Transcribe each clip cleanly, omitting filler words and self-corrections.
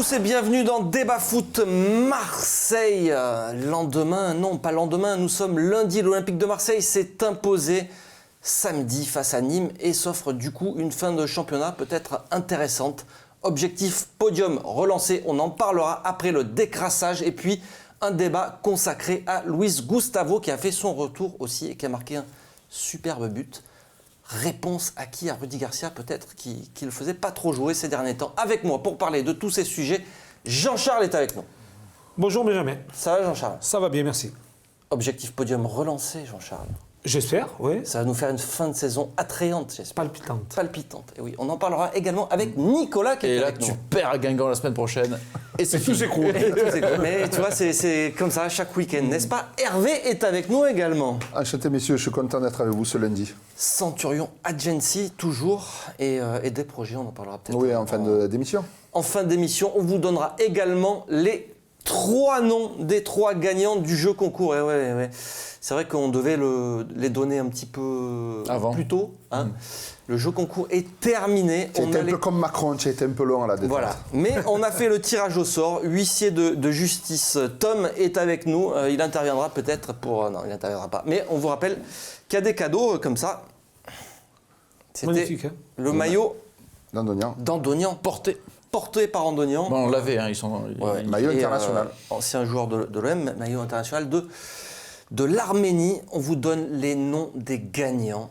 tous et bienvenue dans Débat Foot Marseille. Lendemain, non pas lendemain, nous sommes lundi. L'Olympique de Marseille s'est imposé samedi face à Nîmes et s'offre du coup une fin de championnat peut-être intéressante. Objectif podium relancé, on en parlera après le décrassage et puis un débat consacré à Luis Gustavo qui a fait son retour aussi et qui a marqué un superbe but. Réponse à qui? À Rudy Garcia peut-être, qui le faisait pas trop jouer ces derniers temps. Avec moi pour parler de tous ces sujets, Jean-Charles est avec nous. Bonjour Benjamin. Ça va Jean-Charles? Ça va bien, merci. Objectif podium relancé Jean-Charles. J'espère, oui. Ça va nous faire une fin de saison attrayante, j'espère. Palpitante. Palpitante, et oui. On en parlera également avec Nicolas qui est avec nous. Et là, tu perds à Guingamp la semaine prochaine. Et c'est tout s'écroule. Mais tu vois, c'est comme ça chaque week-end, n'est-ce pas? Hervé est avec nous également. Enchanté messieurs, je suis content d'être avec vous ce lundi. Centurion Agency, toujours, et des projets, on en parlera peut-être. Oui, en fin d'émission. En fin d'émission, on vous donnera également les 3 noms des 3 gagnants du jeu concours. Ouais. C'est vrai qu'on devait les donner un petit peu plus tôt. Hein. Le jeu concours est terminé. Tu étais un peu comme Macron, tu étais un peu long à la détente. Voilà, mais on a fait le tirage au sort. Huissier de justice Tom est avec nous. Il interviendra peut-être pour... Non, il n'interviendra pas. Mais on vous rappelle qu'il y a des cadeaux comme ça. C'était magnifique, hein. le maillot Dandonian. Porté par Andonian. Bon, on l'avait, hein, ils sont... Ouais. Maillot international. Ancien joueur de l'OM, maillot international de l'Arménie. On vous donne les noms des gagnants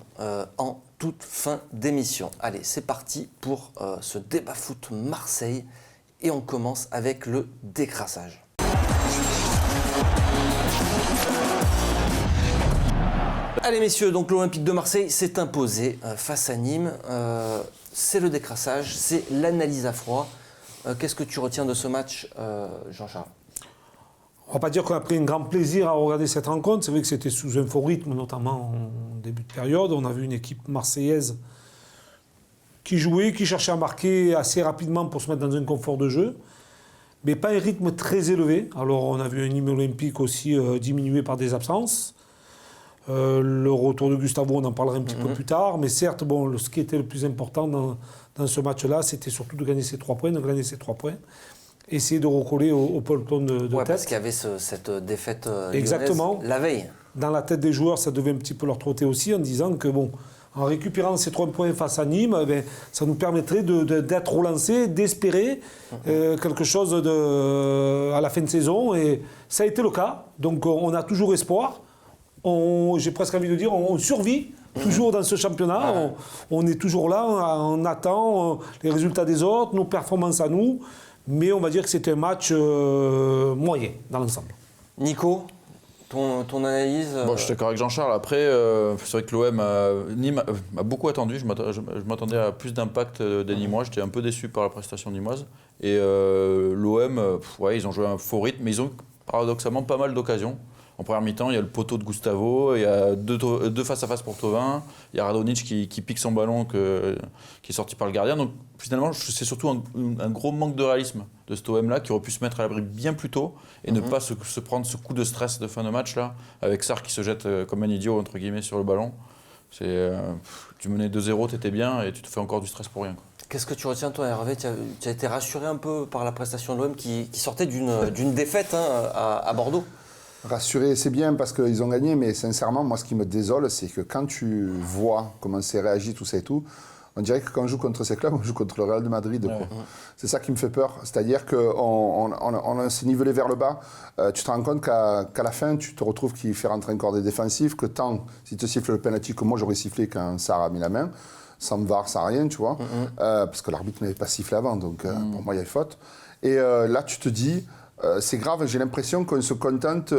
en toute fin d'émission. Allez, c'est parti pour ce débat foot Marseille. Et on commence avec le décrassage. Allez messieurs, donc l'Olympique de Marseille s'est imposé face à Nîmes. C'est le décrassage, c'est l'analyse à froid. Qu'est-ce que tu retiens de ce match, Jean-Charles? On ne va pas dire qu'on a pris un grand plaisir à regarder cette rencontre. C'est vrai que c'était sous un fort rythme, notamment en début de période. On a vu une équipe marseillaise qui jouait, qui cherchait à marquer assez rapidement pour se mettre dans un confort de jeu, mais pas un rythme très élevé. Alors on a vu un Nîmes olympique aussi diminué par des absences. Le retour de Gustavo, on en parlera un petit peu plus tard. Mais certes, bon, ce qui était le plus important dans ce match-là, c'était surtout de gagner ces 3 points, essayer de recoller au peloton de tête. Parce qu'il y avait cette défaite exactement lyonnaise la veille. Dans la tête des joueurs, ça devait un petit peu leur trotter aussi, en disant que, bon, en récupérant ces 3 points face à Nîmes, ça nous permettrait d'être relancés, d'espérer quelque chose à la fin de saison. Et ça a été le cas. Donc on a toujours espoir. J'ai presque envie de dire, on survit toujours dans ce championnat. On est toujours là, on attend les résultats des autres, nos performances à nous. Mais on va dire que c'était un match moyen dans l'ensemble. Nico, ton analyse Bon, je suis d'accord avec Jean-Charles. Après, c'est vrai que l'OM, Nîmes a beaucoup attendu. Je m'attendais à plus d'impact des Nîmois. J'étais un peu déçu par la prestation nîmoise. Et l'OM, ils ont joué un faux rythme, mais ils ont paradoxalement pas mal d'occasions. En première mi-temps, il y a le poteau de Gustavo, il y a deux face-à-face pour Thauvin, il y a Radonjic qui pique son ballon qui est sorti par le gardien. Donc finalement, c'est surtout un gros manque de réalisme de cet OM-là qui aurait pu se mettre à l'abri bien plus tôt et ne pas se prendre ce coup de stress de fin de match là, avec Sarr qui se jette comme un idiot entre guillemets sur le ballon. Tu menais 2-0, t'étais bien et tu te fais encore du stress pour rien, quoi. Qu'est-ce que tu retiens, toi, Hervé? Tu as été rassuré un peu par la prestation de l'OM qui sortait d'une défaite à Bordeaux? Rassuré, c'est bien parce qu'ils ont gagné, mais sincèrement, moi, ce qui me désole, c'est que quand tu vois comment c'est réagi, tout ça et tout, on dirait que quand on joue contre ces clubs, on joue contre le Real de Madrid. Ouais. C'est ça qui me fait peur. C'est-à-dire qu'on s'est nivelé vers le bas. Tu te rends compte qu'à la fin, tu te retrouves qu'il fait rentrer encore des défensifs, que tant, si tu siffles le penalty, que moi j'aurais sifflé quand Sarr a mis la main, sans VAR, sans rien, tu vois, parce que l'arbitre n'avait pas sifflé avant, donc pour moi, il y avait faute. Et là, tu te dis... c'est grave, j'ai l'impression qu'on se contente...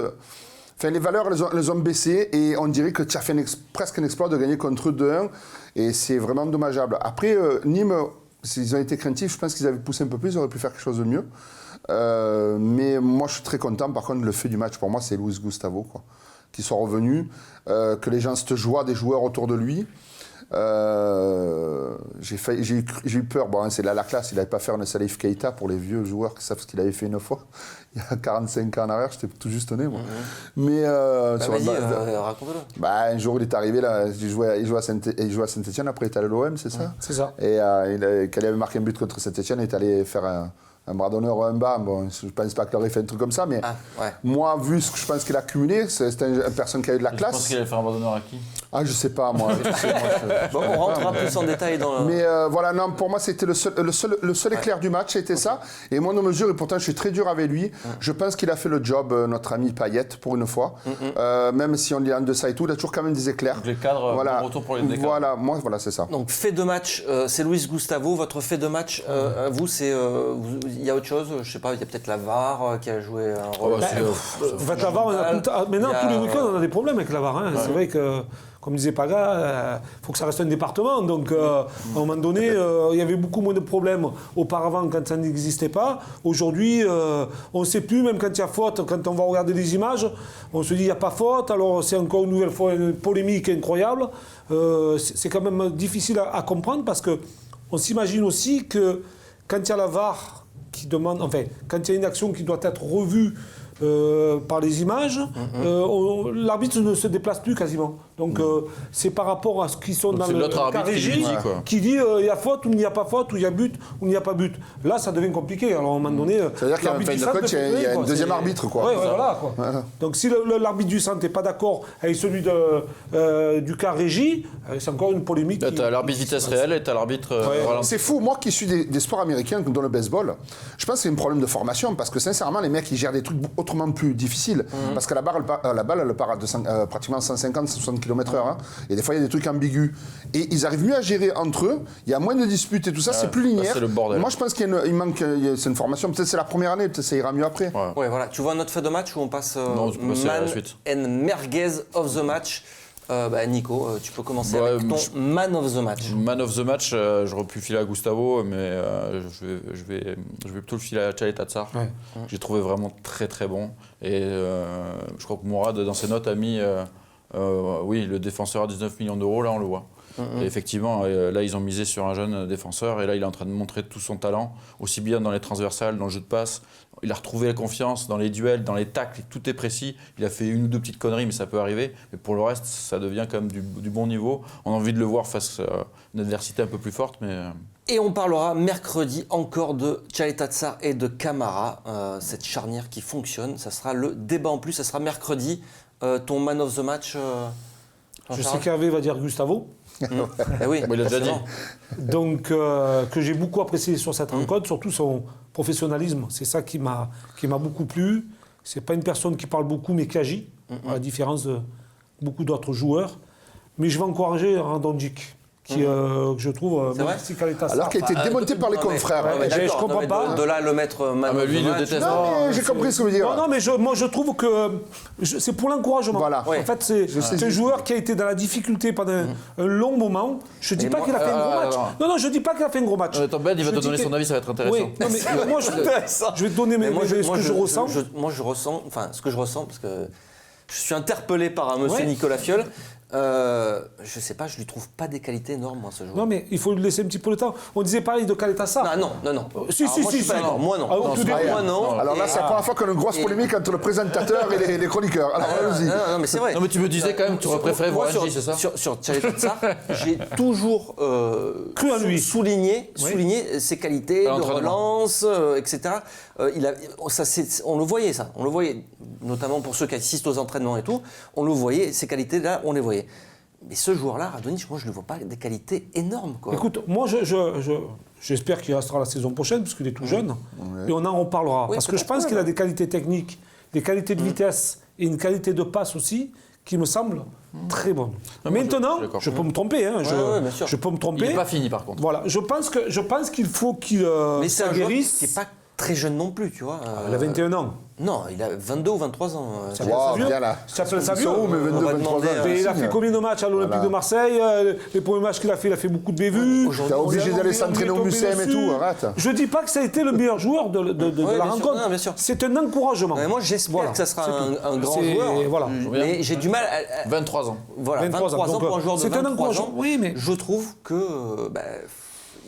Enfin, les valeurs, elles ont baissé et on dirait que tu as fait presque un exploit de gagner contre eux 2-1 et c'est vraiment dommageable. Après, Nîmes, ils ont été craintifs, je pense qu'ils avaient poussé un peu plus, ils auraient pu faire quelque chose de mieux. Mais moi, je suis très content. Par contre, le fait du match, pour moi, c'est Luis Gustavo, quoi, qui soit revenu, que les gens se joient des joueurs autour de lui. J'ai eu peur. Bon, c'est là la classe. Il n'avait pas fait un Salif Keita pour les vieux joueurs qui savent ce qu'il avait fait une fois. Il y a 45 ans en arrière, j'étais tout juste né, moi. Mais raconte-le. Un jour, il est arrivé là. Il jouait à Saint-Etienne. Après, il est allé à l'OM, c'est ça? C'est ça. Et quand il avait marqué un but contre Saint-Etienne, il est allé faire un bras d'honneur ou un bas, bon, je ne pense pas qu'il aurait fait un truc comme ça, mais moi, vu ce que je pense qu'il a cumulé, c'est une personne qui a eu de la classe. Je pense qu'il allait faire un bras d'honneur à qui? Ah, je sais pas, moi. Bon, on rentrera plus en détail dans... Mais voilà, non, pour moi, c'était le seul éclair du match, c'était ça. Et moi, nos mesures, et pourtant, je suis très dur avec lui. Je pense qu'il a fait le job, notre ami Payet, pour une fois. Même si on lit en deçà et tout, il a toujours quand même des éclairs. Donc les cadres, voilà. bon retour pour les cadres. Voilà, moi, voilà, c'est ça. Donc, fait de match, c'est Luis Gustavo. Votre fait de match, vous, c'est... Il y a autre chose? Je sais pas, il y a peut-être la VAR qui a joué un rôle. En fait, la VAR, maintenant, tous les week-ends, on a des problèmes avec la VAR. Hein. C'est vrai que, comme disait Paga, il faut que ça reste un département. Donc, à un moment donné, il y avait beaucoup moins de problèmes auparavant quand ça n'existait pas. Aujourd'hui, on ne sait plus, même quand il y a faute, quand on va regarder les images, on se dit il n'y a pas faute. Alors, c'est encore une nouvelle fois une polémique incroyable. C'est quand même difficile à comprendre parce qu'on s'imagine aussi que quand il y a la VAR qui demande, enfin, quand il y a une action qui doit être revue par les images, l'arbitre ne se déplace plus quasiment. Donc c'est par rapport à ce qui sont Donc dans c'est le l'autre arbitre carré qui lui J dit, quoi. qui dit il y a faute ou il n'y a pas faute, ou il y a but ou il n'y a pas but. Là, ça devient compliqué. Alors à un moment donné, C'est-à-dire qu'à la fin de compte, il y a un deuxième arbitre, quoi. Ouais, voilà, quoi. Voilà. Donc si l'arbitre du centre n'est pas d'accord avec celui du carré J, c'est encore une polémique. Là, tu as l'arbitre vitesse réelle et tu as l'arbitre ralenti. C'est fou, moi qui suis des sports américains, comme dans le baseball, je pense que c'est un problème de formation, parce que sincèrement, les mecs, ils gèrent des trucs autrement plus difficiles. Parce que la balle, elle part à pratiquement 150-160 km/h. Hein. Et des fois, il y a des trucs ambigus. Et ils arrivent mieux à gérer entre eux, il y a moins de disputes et tout ça, c'est plus linéaire. C'est le bordel. Moi, je pense qu'il manque, c'est une formation, peut-être c'est la première année, peut-être ça ira mieux après. Ouais, voilà. Tu vois notre fait de match où on passe Non, tu peux passer à la man suite. and merguez of the match. Nico, tu peux commencer avec ton man of the match. Man of the match, j'aurais pu le filer à Gustavo, mais je vais plutôt le filer à Tchalet Tatsar. Ouais. J'ai trouvé vraiment très très bon. Et je crois que Mourad, dans ses notes, a mis oui, le défenseur à 19 millions d'euros, là on le voit. Et effectivement, là ils ont misé sur un jeune défenseur et là il est en train de montrer tout son talent, aussi bien dans les transversales, dans le jeu de passe. Il a retrouvé la confiance dans les duels, dans les tacles, tout est précis. Il a fait une ou deux petites conneries, mais ça peut arriver. Mais pour le reste, ça devient quand même du bon niveau. On a envie de le voir face à une adversité un peu plus forte. Mais... Et on parlera mercredi encore de Tchalet Tatsar et de Camara, cette charnière qui fonctionne. Ça sera le débat en plus, ça sera mercredi. Ton man of the match je sais qu'Hervé va dire Gustavo. Oui, il l'a déjà dit. Donc, que j'ai beaucoup apprécié sur cette rencontre, surtout son professionnalisme. C'est ça qui m'a beaucoup plu. C'est pas une personne qui parle beaucoup, mais qui agit, à la différence de beaucoup d'autres joueurs. Mais je vais encourager Randonjic, qui, je trouve, magnifique à l'état. Alors qu'il a été démonté par les confrères. Je comprends pas. De là le mettre man of lui, the il le match. déteste. Non, mais j'ai compris ce que vous dire. Non, mais moi je trouve que c'est pour l'encouragement. Voilà. En fait, c'est un joueur qui a été dans la difficulté pendant un long moment. Je dis pas qu'il a fait un gros match. Non, je dis pas qu'il a fait un gros match. Attends, Ben, il va te donner son avis, ça va être intéressant. Oui, non, mais moi je vais te donner ce que je ressens. Moi je ressens, enfin ce que je ressens, parce que je suis interpellé par un monsieur Nicolas Fiol. Je sais pas, je lui trouve pas des qualités énormes, moi, ce joueur. Non, mais il faut lui laisser un petit peu le temps. On disait pareil de Caleta-Sarr. Non. Si. Moi non. Moi non. Alors là, c'est la première fois qu'on a une grosse polémique entre le présentateur et les chroniqueurs. Alors allons-y. Non, mais c'est vrai. Non, mais tu me disais quand même que tu aurais préféré voir Angie, c'est ça? Sur Tchalet Tatsar, j'ai toujours cru en lui. Souligné ses qualités de relance, etc. On le voyait, ça. On le voyait, notamment pour ceux qui assistent aux entraînements et tout. On le voyait, ces qualités-là, on les voyait. Mais ce joueur-là, Radonjic, moi, je ne le vois pas des qualités énormes, quoi. Écoute, moi, j'espère qu'il restera la saison prochaine, parce qu'il est tout jeune, et on en reparlera. Parce que je pense qu'il a des qualités techniques, des qualités de vitesse et une qualité de passe aussi, qui me semble très bonne. Maintenant, je peux me tromper. Hein, je peux me tromper. Il n'est pas fini, par contre. Voilà, je pense qu'il faut qu'il mais c'est un joueur qui guérisse. n'est pas très jeune non plus, tu vois. Il a 21 ans. Non, il a 22 ou 23 ans. Ça s'appelle Savio. Mais 22, 23 ans. Il a fait combien de matchs à l'Olympique de Marseille? Les premiers matchs qu'il a fait beaucoup de bévues. T'es obligé d'aller s'entraîner au Mucem et tout, arrête. Je dis pas que ça a été le meilleur joueur de la rencontre. C'est un encouragement. Moi, j'espère que ça sera un grand joueur. Voilà. Mais j'ai du mal à... 23 ans. Voilà, 23 ans pour un joueur de 23 ans. Oui, mais je trouve que...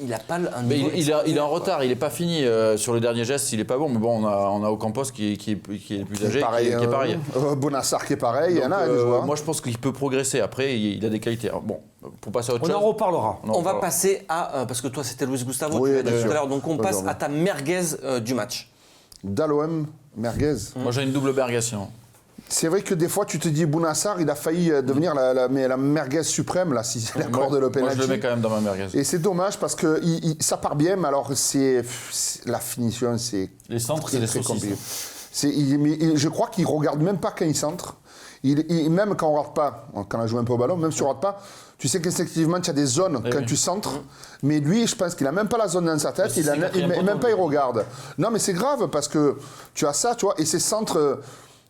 il n'a pas un niveau. Il est en retard, il n'est pas fini. Sur le dernier geste, il n'est pas bon. Mais bon, on a Ocampos qui est plus âgé, qui est pareil. Bonassar qui est pareil. Donc, il y en a des joueurs. Moi, je pense qu'il peut progresser. Après, il a des qualités. Alors, bon, Pour passer à autre On chose. en reparlera. On va passer à, parce que toi c'était Luis Gustavo, Oui, tu l'as dit bien tout sûr. à l'heure, donc on passe Bonjour. à ta merguez du match. D'Alom, merguez. Moi, j'ai une double merguez sinon. C'est vrai que des fois, tu te dis, Bounassar, il a failli devenir la merguez suprême, là, si il accorde le Moi, je penalty. le mets quand même dans ma merguez. Et c'est dommage parce que ça part bien, mais alors la finition, c'est Les centres, très, c'est des très saucisses. compliqué. Je crois qu'il ne regarde même pas quand il centre. Même quand on ne rate pas, quand on a joué un peu au ballon, même si on ne rate pas, tu sais qu'instinctivement, tu as des zones quand oui. tu centres. Mais lui, je pense qu'il n'a même pas la zone dans sa tête. Mais c'est quatrième Même poteau, pas, il lui. regarde. Non, mais c'est grave parce que tu as ça, tu vois, et ces centres.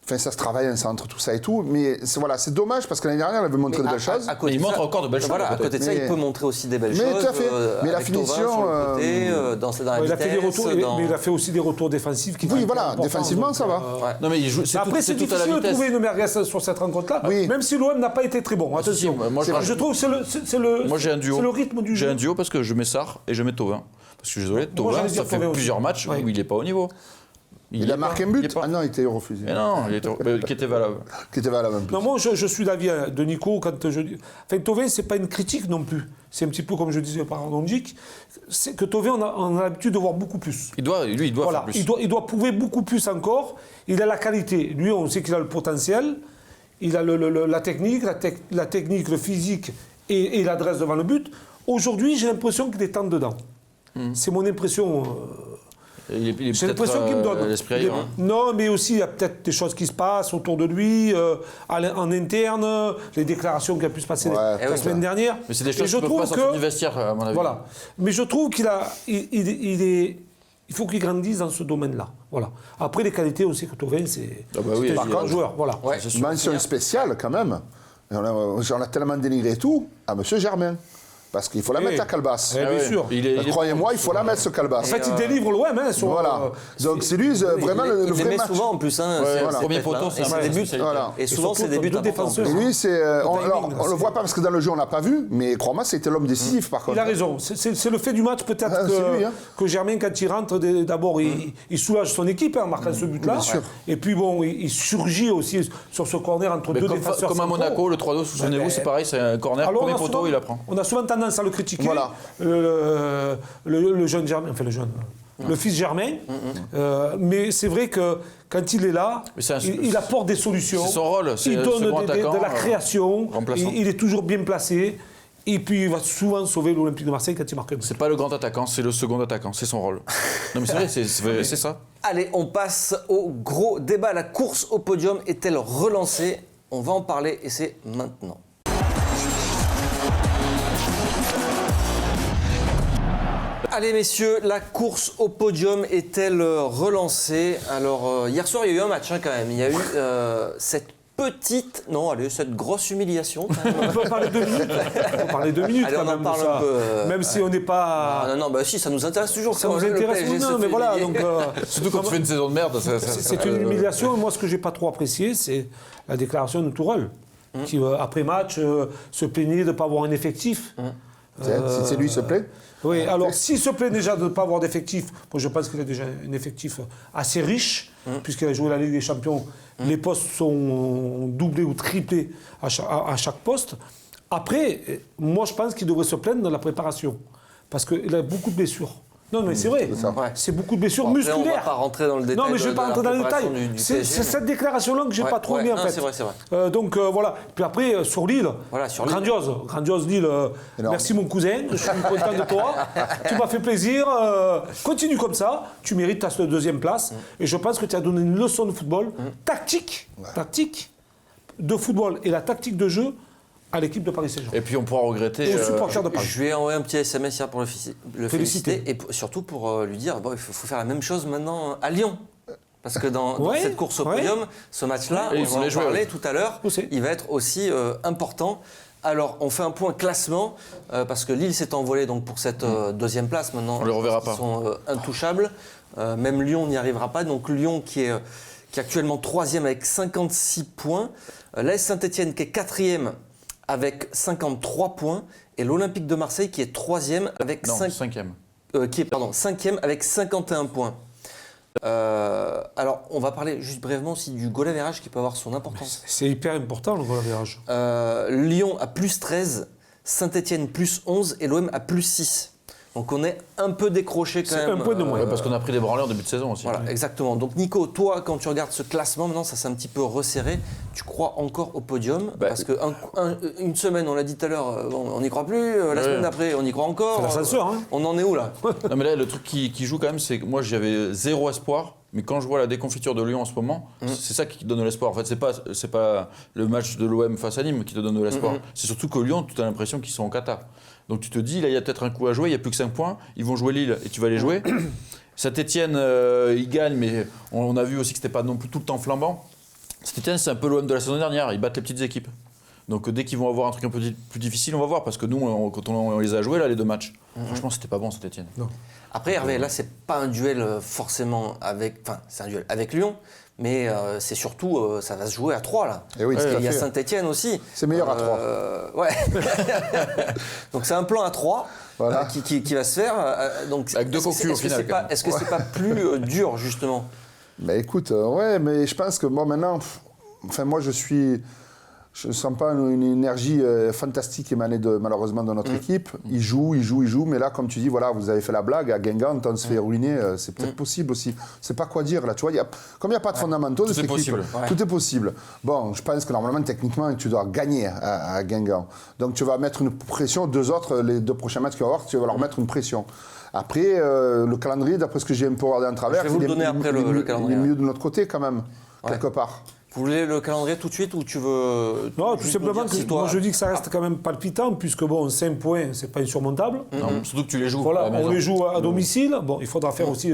Enfin, ça se travaille un centre, tout ça et tout. Mais voilà, c'est dommage parce que l'année dernière, elle avait montré de belles choses. À côté Mais il de montre ça- encore de belles choses, Voilà, à peut-être. côté de ça, Mais- il peut montrer aussi des belles Mais choses. tout à fait. Mais la avec Thauvin finition, sur le côté, dans la Il a fait des vitesse, retours, mais il a fait aussi des retours défensifs. Qui Oui, sont voilà, importants, défensivement, donc, ça va. Ouais. Non, mais il joue, c'est Après, tout, c'est tout à la difficile de vitesse. trouver une merguez sur cette rencontre-là, Oui. même si l'OM n'a pas été très bon. Attention. moi, je trouve que Moi, j'ai un duo. c'est le rythme du jeu. J'ai un duo parce que je mets Sarr et je mets Thauvin. Parce que je suis désolé, Moi, Thauvin, j'allais ça dire fait Thauvin aussi. plusieurs matchs Ouais. où il n'est pas au niveau. Il a marqué un Il est but. pas. Ah non, il était refusé. Mais non, il était, qui était valable. Qui était valable en plus. Non, moi, je suis d'avis de Nico quand je dis. Enfin, Thauvin, c'est pas une critique non plus. C'est un petit peu comme je disais par Rondic. C'est que Thauvin, on a l'habitude de voir beaucoup plus. Il doit Voilà, faire plus. il doit prouver beaucoup plus encore. Il a la qualité. Lui, on sait qu'il a le potentiel. Il a la technique, la technique, le physique et l'adresse devant le but. Aujourd'hui, j'ai l'impression qu'il est en dedans. C'est mon impression. Il est J'ai peut-être l'impression qu'il me donne. l'esprit Il est- ailleurs, hein. Non, mais aussi, il y a peut-être des choses qui se passent autour de lui, en interne, les déclarations qui ont pu se passer Ouais, la oui, semaine dernière. Mais c'est des Et choses je qui peuvent trouve pas sortir du vestiaire, à mon avis. Voilà. Mais je trouve il faut qu'il grandisse dans ce domaine-là. Voilà. Après, les qualités, on sait que Thauvin, c'est Ah bah oui, c'est par un grand contre- joueur. Voilà. Ouais. C'est sûr. Mention spéciale quand même. J'en ai tellement dénigré et tout à M. Germain. Parce qu'il faut la Oui. mettre à Calebasse. Eh, Ah bien ouais. sûr. Il est Croyez-moi, il faut la mettre ce En Calebasse. fait, il délivre l'OM. Hein, sur, Voilà. Donc c'est lui vraiment le il les vrai met match. souvent en plus. Hein, Ouais, ces- voilà. ces Premier têtes-là. poteau, c'est Et un c'est peu des la buts. spécialité. Voilà. Et souvent, c'est des surtout buts deux importants. défenseurs. Et lui, c'est. timing, Alors, on le c'est- voit pas parce que dans le jeu, on l'a pas vu, mais crois-moi, c'était l'homme décisif par contre. Il a raison. C'est le fait du match peut-être Ah, c'est lui, hein. que Germain, quand il rentre, d'abord, il soulage son équipe en marquant ce but-là. Bien sûr. Et puis bon, il surgit aussi sur ce corner entre Mais deux comme défenseurs à centraux. Monaco, le 3-2, souvenez-vous, mais- c'est pareil, c'est un corner, Alors, premier poteau, il apprend. on a souvent tendance à le critiquer. Voilà. Le jeune Germain, enfin le jeune, le fils Germain. Mais c'est vrai que quand il est là, Mais c'est un- il apporte des solutions. C'est son rôle, c'est Il le donne second attaquant, de la création. remplaçant. Il est toujours bien placé. Et puis il va souvent sauver l'Olympique de Marseille quand il marque un but. C'est pas le grand attaquant, c'est le second attaquant, c'est son rôle. Non mais c'est vrai, c'est ça. Allez, on passe au gros débat. La course au podium est-elle relancée? On va en parler et c'est maintenant. Allez messieurs, la course au podium est-elle relancée? Alors hier soir il y a eu un match quand même. Il y a eu cette petite, non allez, cette grosse humiliation. Quand même. On peut parler 2 minutes. On peut parler 2 minutes Allez, quand on en même de parle ça. un peu, Même si on n'est pas. Non, bah si, ça nous intéresse toujours. Ça quand nous le intéresse PSG se non, mais fait voilà. humilier. Donc, Surtout quand tu fais une saison de merde. c'est une humiliation. Moi, ce que j'ai pas trop apprécié, c'est la déclaration de Tourelle, qui après match se plaignait de ne pas avoir un effectif. Si c'est lui, il se plaît. Oui, alors s'il se plaît déjà de ne pas avoir d'effectif, moi je pense qu'il a déjà un effectif assez riche, puisqu'il a joué la Ligue des Champions. Les postes sont doublés ou triplés à chaque poste. Après, moi je pense qu'il devrait se plaindre dans la préparation, parce qu'il a beaucoup de blessures. Non, mais c'est vrai, Ouais. c'est beaucoup de blessures Bon, après, on musculaires. va pas rentrer dans le détail. Non, mais je ne vais de pas la rentrer dans les détails. préparation du C'est PSG, mais- cette déclaration-là que je n'ai Ouais, pas trop ouais, aimé, en non, fait. c'est vrai. Donc, voilà. Puis après, sur Lille, Voilà, sur Lille. grandiose Lille. Merci, mon cousin. Je suis content de toi. Tu m'as fait plaisir. Continue comme ça. Tu mérites ta deuxième place. Et je pense que tu as donné une leçon de football tactique de football et la tactique de jeu à l'équipe de Paris Saint-Germain. Et puis on pourra regretter. Et aux supporters de Paris. Je lui ai envoyé un petit SMS hier pour le féliciter Féliciter. et surtout pour lui dire bon, il faut faire la même chose maintenant à Lyon. Parce que dans Ouais, cette course au ouais. podium, ce match-là, Et on ils va vont en les jouer, parler ouais. tout à l'heure, Aussi. il va être aussi important. Alors, on fait un point classement, parce que Lille s'est envolé donc, pour cette deuxième place maintenant. On les reverra Ils pas. sont intouchables. Même Lyon n'y arrivera pas. Donc Lyon qui est actuellement 3e avec 56 points. L'AS Saint-Etienne qui est 4e avec 53 points. Et l'Olympique de Marseille qui est 3e avec Non, 5 cinquième. qui est 5e avec 51 points. Alors, on va parler juste brièvement aussi du goal average qui peut avoir son importance. C'est hyper important, le goal average. Lyon à plus 13, Saint-Etienne plus 11 et l'OM à plus 6. Donc on est un peu décroché quand C'est même. un point de moins. Ouais, parce qu'on a pris des branleurs en début de saison aussi. Voilà, exactement. Donc Nico, toi, quand tu regardes ce classement, maintenant ça s'est un petit peu resserré. Tu crois encore au podium? Parce que une semaine, on l'a dit tout à l'heure, on n'y croit plus. La semaine d'après, on y croit encore. C'est l'ascenseur, hein. On en est où là? Non mais là, le truc qui joue quand même, c'est que moi j'avais zéro espoir. Mais quand je vois la déconfiture de Lyon en ce moment, c'est ça qui donne l'espoir. En fait, c'est pas le match de l'OM face à Nîmes qui te donne de l'espoir. C'est surtout que Lyon, tu as l'impression qu'ils sont en cata. Donc tu te dis, là, il y a peut-être un coup à jouer, il n'y a plus que 5 points, ils vont jouer Lille et tu vas les jouer. Saint-Etienne, ils gagnent, mais on a vu aussi que c'était pas non plus tout le temps flambant. Saint-Etienne, c'est un peu l'OM de la saison dernière, ils battent les petites équipes. Donc dès qu'ils vont avoir un truc un peu plus difficile, on va voir. Parce que nous, quand on les a joués, là, les 2 matchs, franchement, c'était pas bon, Saint-Etienne. Après, Hervé, là, c'est pas un duel forcément avec. Enfin, c'est un duel avec Lyon, mais c'est surtout, ça va se jouer à 3 là. Et oui, tout à Il y a fait. Saint-Etienne aussi. C'est meilleur à 3. Ouais. Donc c'est un plan à 3 Voilà. qui va se faire. Donc, Avec 2 concus au final. Est-ce que c'est pas plus dur, justement? Bah écoute, ouais, mais je pense que bon, maintenant, enfin, moi, je ne sens pas une énergie fantastique émanée malheureusement de notre équipe. Ils jouent, mais là, comme tu dis, voilà, vous avez fait la blague, à Guingamp, on se fait ruiner, c'est peut-être possible aussi. Je sais pas quoi dire, là, tu vois, comme il n'y a pas de fondamentaux de cette équipe, tout est possible. Bon, je pense que normalement, techniquement, tu dois gagner à Guingamp. Donc, tu vas mettre une pression, les 2 prochains matchs qu'il va y avoir, tu vas leur mettre une pression. Après, le calendrier, d'après ce que j'ai un peu regardé en travers, Je vais vous le donner après, le calendrier. Il est mieux de notre côté, quand même, quelque part. Vous voulez le calendrier tout de suite ou tu veux. Non, tout juste nous simplement dire que si toi- moi je dis que ça reste quand même palpitant, puisque bon, 5 points, c'est pas insurmontable. Non, surtout que tu les joues. Voilà, à la on maison. les joue à domicile. Bon, il faudra faire aussi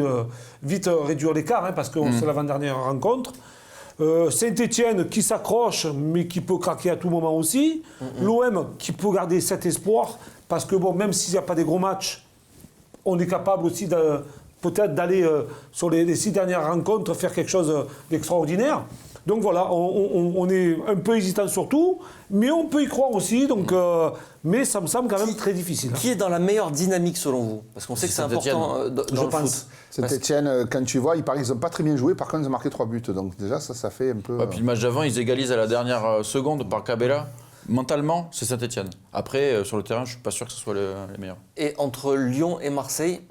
vite réduire l'écart, hein, parce que c'est l'avant-dernière rencontre. Saint-Etienne qui s'accroche, mais qui peut craquer à tout moment aussi. L'OM qui peut garder cet espoir, parce que bon, même s'il n'y a pas des gros matchs, on est capable aussi peut-être d'aller sur les 6 dernières rencontres faire quelque chose d'extraordinaire. Donc voilà, on est un peu hésitant sur tout, mais on peut y croire aussi. Donc, mais ça me semble quand même très difficile. Qui est dans la meilleure dynamique selon vous? Parce qu'on sait que c'est Saint-Étienne. important dans Je le pense. foot. Saint-Etienne, quand tu vois, il paraît qu'ils n'ont pas très bien joué, par contre, ils ont marqué 3 buts. Donc déjà, ça fait un peu... Ouais, puis le match d'avant, ils égalisent à la dernière seconde par Cabella. Mentalement, c'est Saint-Etienne. Après, sur le terrain, je ne suis pas sûr que ce soit les meilleurs. Et entre Lyon et Marseille,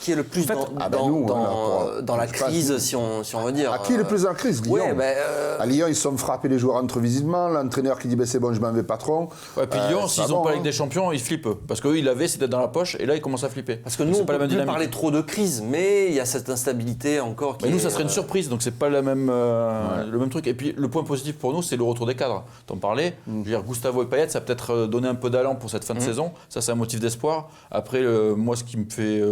qui est le plus dans la crise, si on veut dire? À qui est le plus en crise? Lyon. Ouais, À Lyon, ils se sont frappés les joueurs entre visitement. L'entraîneur qui dit c'est bon, je m'en vais patron. Ouais, puis Lyon, c'est s'ils pas n'ont bon, pas avec hein. des champions, ils flippent. Parce qu'eux, ils l'avaient, c'était dans la poche, et là, ils commencent à flipper. Parce que nous, C'est on pas ne la peut même plus dynamique. parler trop de crise, mais il y a cette instabilité encore qui Mais nous, est, ça serait une surprise, donc c'est pas le même truc. Et puis, le point positif pour nous, c'est le retour des cadres. T'en parlais. Je veux dire, Gustavo et Payet, ça a peut-être donné un peu d'allant pour cette fin de saison. Ça, c'est un motif d'espoir. Après, moi, ce qui me fait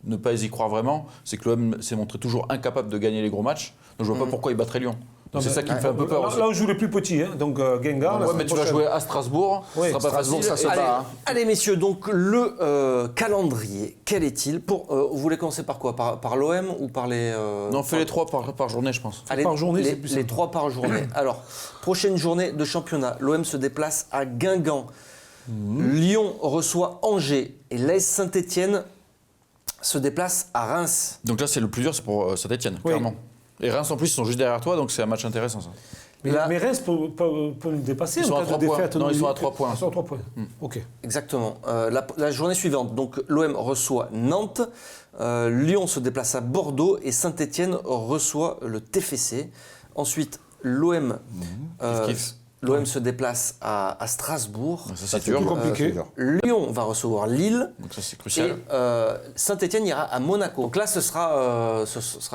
ne pas y croire vraiment, c'est que l'OM s'est montré toujours incapable de gagner les gros matchs. Donc, je vois pas pourquoi il battrait Lyon. Donc, c'est ça qui me fait un peu peur aussi. Là, on joue les plus petits, hein, donc Guingamp. Ouais, mais tu vas jouer à Strasbourg. Oui, Ce sera pas Strasbourg, facile. ça se Allez, bat. Hein. allez, messieurs, donc le calendrier, quel est-il vous voulez commencer par quoi? Par l'OM ou par les... Non, on fait les 3 par journée, je pense. Allez, par journée, c'est plus les simple. 3 par journée. Alors, prochaine journée de championnat, l'OM se déplace à Guingamp. Lyon reçoit Angers et l'AS Saint-Etienne se déplace à Reims. Donc là, c'est le plus dur, c'est pour Saint-Etienne, Oui. clairement. Et Reims, en plus, ils sont juste derrière toi, donc c'est un match intéressant, ça. Là- Mais Reims peut nous dépasser Ils sont en à cas de 3 points. défaite. Non, ils sont à 3 points. Ils sont à 3 points. Ok. Exactement. La journée suivante, donc l'OM reçoit Nantes, Lyon se déplace à Bordeaux et Saint-Etienne reçoit le TFC. Ensuite, l'OM Kiff. l'OM se déplace à Strasbourg. Ça, c'est dur. plus compliqué. c'est dur. Lyon va recevoir Lille. Donc ça, c'est Et crucial. Saint-Etienne ira à Monaco. Donc là, ce sera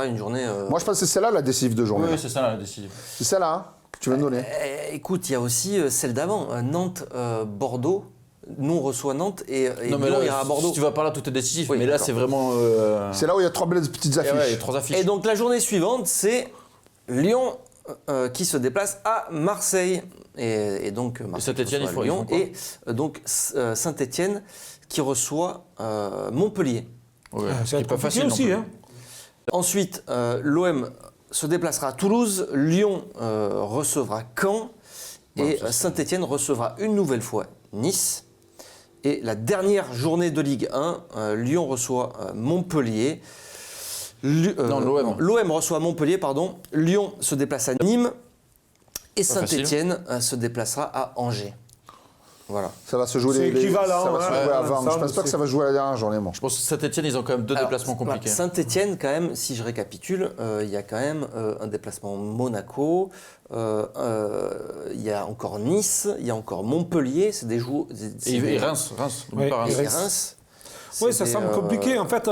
une journée... Moi, je pense que c'est celle-là la décisive de journée. Oui, c'est ça la décision. C'est celle-là hein, que tu viens de donner. écoute, il y a aussi celle d'avant, Nantes-Bordeaux. Nous, on reçoit Nantes et Non, mais Lyon là, ira à Bordeaux. si tu vas par là, tout est décisif. Oui, mais là, d'accord. c'est vraiment. C'est là où il y a 3 belles petites Et affiches. ouais, il y a 3 affiches. Et donc la journée suivante, c'est Lyon qui se déplace à Marseille. Et donc Marseille Saint-Étienne, reçoit ils font Lyon. quoi Et donc Saint-Étienne qui reçoit Montpellier. Ouais, Ça ce qui va est être pas compliqué facile non aussi. plus. Hein. Ensuite, l'OM se déplacera à Toulouse. Lyon recevra Caen. Et Saint-Étienne recevra une nouvelle fois Nice. Et la dernière journée de Ligue 1, Lyon reçoit Montpellier. Non, l'OM. L'OM reçoit Montpellier, pardon. Lyon se déplace à Nîmes. Et Pas facile. Saint-Étienne se déplacera à Angers. Voilà. Ça va se jouer C'est équivalent, ça va se hein, jouer ouais, avant. ça, Je pense pas que ça va se jouer à la dernière journée, moi. Je pense que Saint-Etienne, ils ont quand même deux déplacements compliqués. Saint-Etienne, quand même, si je récapitule, il y a quand même un déplacement Monaco, il y a encore Nice, il y a encore Montpellier, c'est des joueurs... Et Reims, n'oublie Ouais, pas Reims. Et Reims. Oui, c'est ça des, semble compliqué. En fait,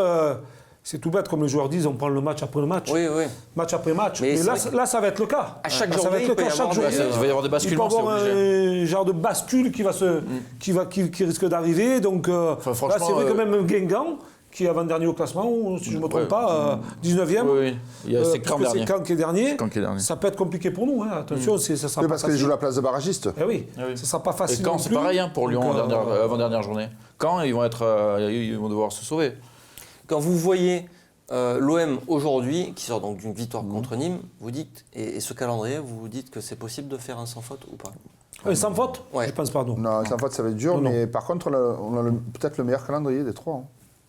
c'est tout bête, comme les joueurs disent, on prend le match après le match. Oui, oui. Match après match. Mais Mais c'est là, vrai que là, ça va être le cas. à chaque Là, ça journée, va être il le peut cas. y Chaque avoir journée, il va y avoir des basculements, il peut y avoir c'est obligé. un genre de bascule qui risque d'arriver. Donc là, franchement, c'est vrai que même Guingamp, qui est avant-dernier au classement, ou, si je ne me trompe Ouais. pas, 19e. Oui. C'est Caen puisque dernier. c'est Caen qui est dernier. Caen qui est dernier. Ça peut être compliqué pour nous. Hein. Attention, ça sera Oui, pas parce qu'ils facile. jouent la place de barragiste. Eh oui, Ah oui. ça ne sera pas Et facile. Caen, non c'est plus. pareil hein, pour Lyon, Donc, avant-dernière journée. Caen, ils vont devoir se sauver. Quand vous voyez l'OM aujourd'hui, qui sort donc d'une victoire contre Nîmes, vous dites, et ce calendrier, vous vous dites que c'est possible de faire un sans faute ou pas? sans faute Ouais. Je pense pas, non. Non, en fait, ça va être dur, Non, mais par contre, on a peut-être le meilleur calendrier des trois. Hein,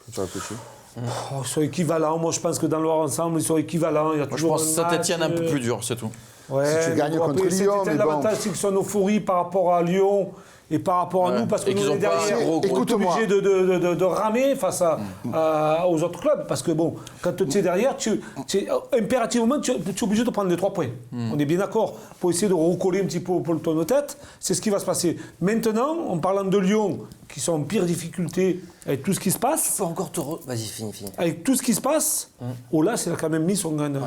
quand tu réfléchis. Oh, ils sont équivalents. Moi, je pense que dans leur ensemble, ils sont équivalents. Il y a Moi, je toujours pense Saint-Etienne un peu plus dur, c'est tout. Ouais, Si tu gagnes bon, contre après, Lyon, Saint-Étienne, mais bon. l'avantage, c'est qu'ils sont en euphorie par rapport à Lyon et par rapport à Ouais. nous, parce que Et nous, qu'ils on ont est pas derrière. un gros- On est Écoute-moi. obligé de ramer face aux autres clubs, parce que bon, quand tu es derrière, impérativement, tu es obligé de prendre les 3 points. On est bien d'accord. Pour essayer de recoller un petit peu au peloton de tête, c'est ce qui va se passer. Maintenant, en parlant de Lyon, qui sont en pire difficulté avec tout ce qui se passe, Faut encore Vas-y, finis. avec tout ce qui se passe, Olas, il a quand même mis son grain de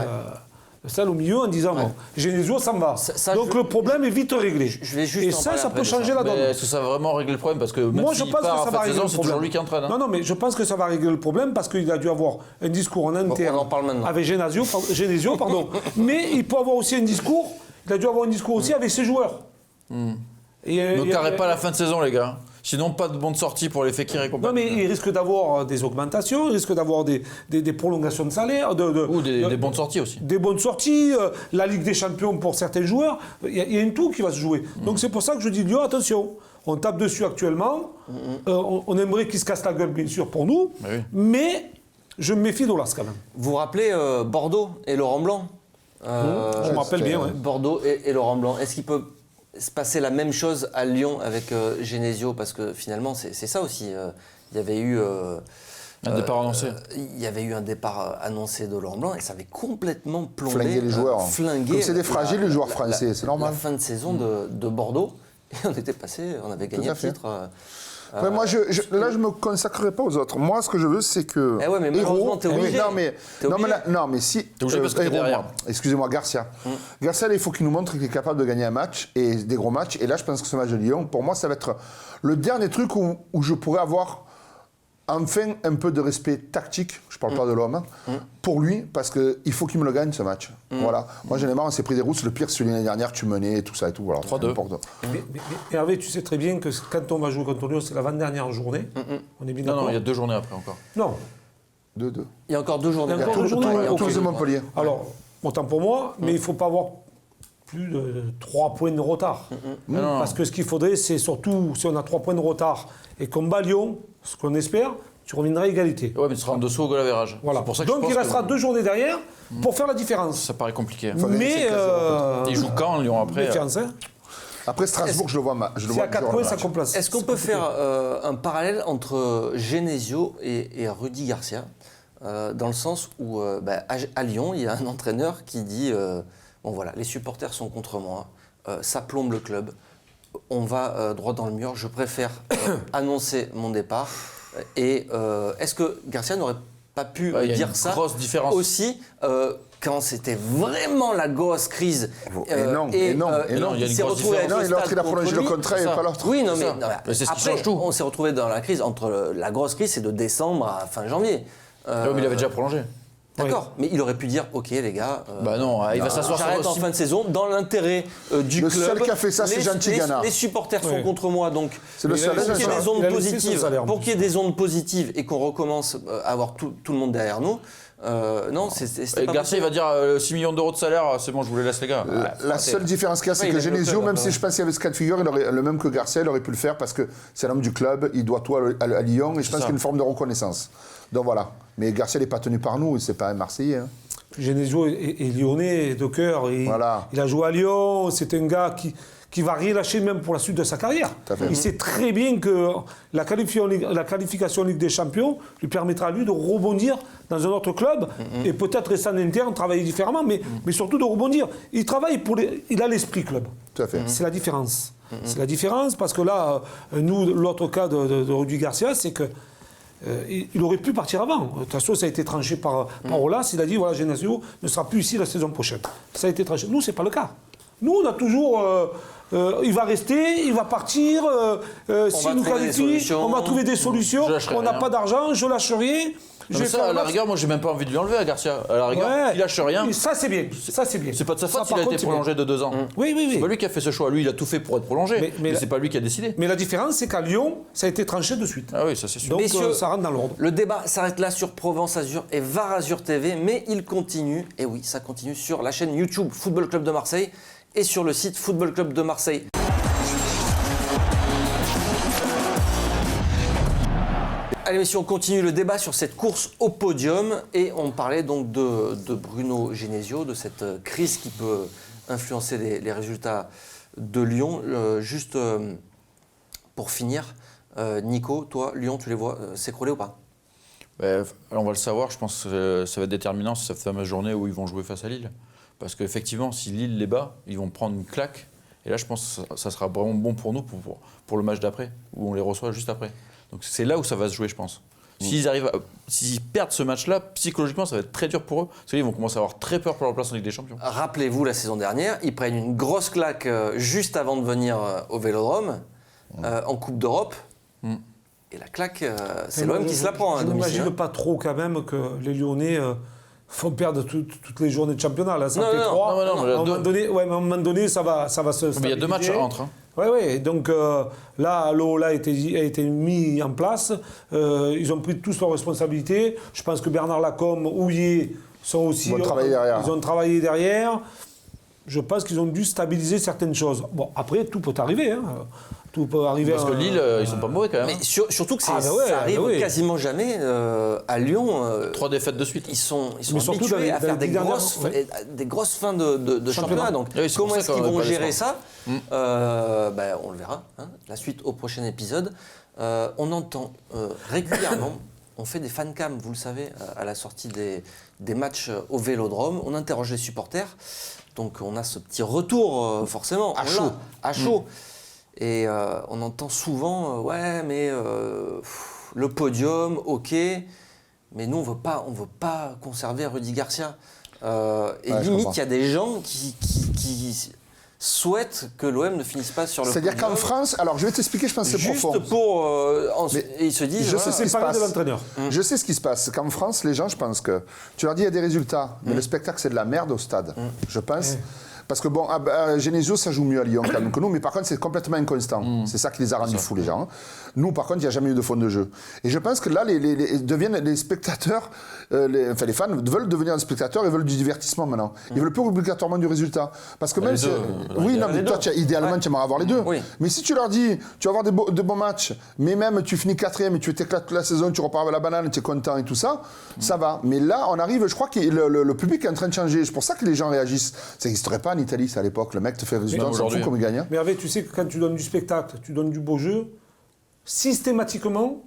sel au milieu en disant bon, Genesio, ça me va. Donc le problème est vite réglé. Je vais juste Et en ça, parler ça après peut de ça. changer la Mais donne. est-ce que ça va vraiment régler le problème? Parce que même Moi, je s'il pense que part ça en va fin de régler saison, le c'est problème. toujours lui qui entraîne. Hein. Non, mais je pense que ça va régler le problème parce qu'il a dû avoir un discours en interne on en parle maintenant. avec Genesio, pardon. Mais il peut avoir aussi un discours. Il a dû avoir un discours aussi avec ses joueurs. Ne carrez pas la fin de saison, les gars. Sinon, pas de bonne sortie pour les Fekir et compagnie. Non, mais il risque d'avoir des augmentations, il risque d'avoir des prolongations de salaire. Ou des bonnes sorties aussi. Des bonnes sorties, la Ligue des Champions pour certains joueurs. Il y a un tout qui va se jouer. Donc c'est pour ça que je dis, Lyon, attention, on tape dessus actuellement. On aimerait qu'ils se cassent la gueule, bien sûr, pour nous. Oui. Mais je me méfie d'Olas quand même. Vous vous rappelez Bordeaux et Laurent Blanc Je me rappelle bien, ouais. Bordeaux et Laurent Blanc. Est-ce qu'il peut se passer la même chose à Lyon avec Genesio? Parce que finalement, c'est ça aussi. Il y avait eu... Un départ annoncé. Il y avait eu un départ annoncé de Laurent Blanc et ça avait complètement plombé... Flinguer les joueurs. Flinguer Comme c'est des fragiles, les joueurs français, c'est normal. La fin de saison de Bordeaux. Et on était passé, on avait gagné à le fait. titre. Ouais, moi, là, je me consacrerai pas aux autres. Moi, ce que je veux, c'est que. Eh ouais, mais malheureusement, t'es obligé. Non, mais, T'es non, mais, obligé. non, mais si. T'es obligé parce que t'es Hérault, derrière. moi. Excusez-moi, Garcia. Garcia, là, il faut qu'il nous montre qu'il est capable de gagner un match, et des gros matchs. Et là, je pense que ce match de Lyon, pour moi, ça va être le dernier truc où je pourrais avoir enfin un peu de respect tactique, je parle pas de l'homme, pour lui, parce qu'il faut qu'il me le gagne ce match. Voilà. Moi, généralement, on s'est pris des rousses. Le pire, c'est l'année dernière, tu menais et tout ça et tout. Voilà. 3-2. N'importe. Mais Hervé, tu sais très bien que quand on va jouer contre Lyon, c'est l'avant-dernière journée. On est bien Non, d'accord. non, il y a 2 journées après encore. Non. 2-2. Il y a encore 2 journées. Il y a encore Tout- 2 journées, tout- ouais, il y a ok. encore Toulouse et 2 Montpellier. Alors, autant pour moi, mais il ne faut pas avoir plus de 3 points de retard. Non. Parce que ce qu'il faudrait, c'est surtout, si on a 3 points de retard et qu'on bat Lyon, ce qu'on espère, tu reviendras à égalité. Ouais, mais tu seras en dessous au goal average. Voilà. C'est pour ça que Donc je pense il restera que 2 journées derrière pour faire la différence. ça paraît compliqué. Mais Ils jouent quand, Lyon, après méfiance, hein. Après Strasbourg, je le vois. Je le Si vois à 4 dur, points, le ça match. complace. Est-ce qu'on peut faire un parallèle entre Genesio et Rudy Garcia dans le sens où à Lyon, il y a un entraîneur qui dit bon voilà, les supporters sont contre moi, ça plombe le club, on va droit dans le mur, je préfère annoncer mon départ. Et est-ce que Garcia n'aurait pas pu Ouais, il y a dire une ça grosse différence. aussi quand c'était vraiment la grosse crise Et non, et non, et non. Il y a une s'est grosse retrouvé avec différence. Non, le et l'autre, stade il a contre prolongé le lui. contrat et ça. pas l'autre. Oui, non, C'est mais, ça. non, Mais c'est ce qui après, change tout. on s'est retrouvé dans la crise entre la grosse crise, c'est de décembre à fin janvier. Ouais, mais il avait déjà prolongé. D'accord, mais il aurait pu dire, ok les gars, Bah non, il va s'asseoir sur j'arrête en fin de saison dans l'intérêt du Le club. seul qui a fait ça, c'est Les- Jean Tigana. Les supporters sont Ouais. contre moi, donc C'est le Mais seul. il a pour qu'il y ait ça. des ondes Il a laissé son positives, salaire, en pour plus. qu'il y ait des ondes positives et qu'on recommence à avoir tout le monde derrière nous, non, c'était Et pas Garcia, il possible. va dire 6 millions d'euros de salaire, c'est bon, je vous les laisse, les gars. La seule différence qu'il y a, c'est Ouais, que il a le Genesio, club, même si je pense qu'il y avait ce cas de figure, il aurait, le même que Garcia, il aurait pu le faire parce que c'est l'homme du club, il doit tout à Lyon et je pense ça. qu'il y a une forme de reconnaissance. Donc voilà. Mais Garcia n'est pas tenu par nous, c'est pas un Marseillais. Hein. Genesio est lyonnais de cœur. Voilà. Il a joué à Lyon. C'est un gars qui va rien lâcher même pour la suite de sa carrière. Il sait très bien que la qualification en Ligue des Champions lui permettra à lui de rebondir dans un autre club et peut-être rester en interne, travailler différemment, mais surtout de rebondir. Il travaille il a l'esprit club. Tout à fait. C'est la différence. C'est la différence parce que là, nous, l'autre cas de Rudy Garcia, c'est que il aurait pu partir avant. De toute façon, ça a été tranché par Olas. Il a dit, voilà, Genesio ne sera plus ici la saison prochaine. Ça a été tranché. Nous, ce n'est pas le cas. Nous, on a toujours... il va rester, il va partir. S'il nous qualifie, on va trouver des solutions. On n'a pas d'argent, je lâche rien. Ça, à la rigueur, moi, j'ai même pas envie de lui enlever à Garcia. À la rigueur, il lâche rien. Ça, c'est bien. Ça, c'est bien. C'est pas de sa faute s'il par a été contre, prolongé de 2 ans. Oui. C'est pas lui qui a fait ce choix. Lui, il a tout fait pour être prolongé. Mais c'est pas lui qui a décidé. Mais la différence, c'est qu'à Lyon, ça a été tranché de suite. Ah oui, ça c'est sûr. Donc, Messieurs, ça rentre dans l'ordre. Le débat s'arrête là sur Provence Azur et Var Azur TV, mais il continue, et oui, ça continue sur la chaîne YouTube Football Club de Marseille et sur le site Football Club de Marseille. Allez messieurs, on continue le débat sur cette course au podium et on parlait donc de Bruno Genesio, de cette crise qui peut influencer les résultats de Lyon. Juste pour finir, Nico, toi, Lyon, tu les vois s'écrouler ou pas? On va le savoir, je pense que ça va être déterminant cette fameuse journée où ils vont jouer face à Lille. Parce qu'effectivement, si Lille les bat, ils vont prendre une claque. Et là, je pense que ça sera vraiment bon pour nous pour le match d'après, où on les reçoit juste après. Donc c'est là où ça va se jouer, je pense. S'ils perdent ce match-là, psychologiquement, ça va être très dur pour eux. Parce qu'ils vont commencer à avoir très peur pour leur place en Ligue des Champions. Rappelez-vous, la saison dernière, ils prennent une grosse claque juste avant de venir au Vélodrome, en Coupe d'Europe. Et la claque, c'est l'OM qui se la prend à domicile. Je n'imagine pas trop quand même que les Lyonnais font perdre toutes les journées de championnat. Là, ça fait 3. À un moment donné, ça va se stabiliser. Mais il y a 2 matchs entre. Oui. Donc là, l'OLA a été mis en place. Ils ont pris tous leurs responsabilités. Je pense que Bernard Lacombe, Houillet sont aussi... Ils ont travaillé derrière. Je pense qu'ils ont dû stabiliser certaines choses. Bon, après, tout peut arriver. Tout peut arriver. Parce que Lille, ils sont pas mauvais quand même. Mais surtout que ça arrive quasiment jamais à Lyon. 3 défaites de suite. Ils sont habitués à faire des grosses fins de championnat. Donc comment est-ce qu'ils vont gérer ça on le verra. La suite au prochain épisode. On entend régulièrement, on fait des fancams, vous le savez, à la sortie des matchs au Vélodrome. On interroge les supporters. Donc on a ce petit retour forcément à chaud. Et on entend souvent le podium, ok, mais nous on veut pas conserver Rudy Garcia. Et limite il y a des gens qui souhaitent que l'OM ne finisse pas sur le podium. C'est-à-dire qu'en France, alors je vais t'expliquer, je pense que c'est profond. Juste pour et ils se disent. Je sais ce qui se passe. De l'entraîneur. Je sais ce qui se passe. Qu'en France, les gens, je pense que tu leur dis il y a des résultats, mais le spectacle c'est de la merde au stade. Je pense. Parce que bon, Genesio, ça joue mieux à Lyon quand même que nous, mais par contre, c'est complètement inconstant. C'est ça qui les a rendus fous, les gens. Nous, par contre, il n'y a jamais eu de fond de jeu. Et je pense que là, les spectateurs, les fans veulent devenir des spectateurs et veulent du divertissement maintenant. Ils veulent plus obligatoirement du résultat. Parce que même si... Oui, non, mais toi, idéalement, tu aimerais avoir les deux. Oui. Mais si tu leur dis, tu vas avoir de bons matchs, mais même tu finis 4e et tu t'éclates toute la saison, tu repars avec la banane, tu es content et tout ça, ça va. Mais là, on arrive, je crois que le public est en train de changer. C'est pour ça que les gens réagissent. Ça n'existerait pas en Italie, ça, à l'époque. Le mec te fait le résultat, on s'en fout comme il gagne. Mais Hervé, tu sais que quand tu donnes du spectacle, tu donnes du beau jeu, systématiquement,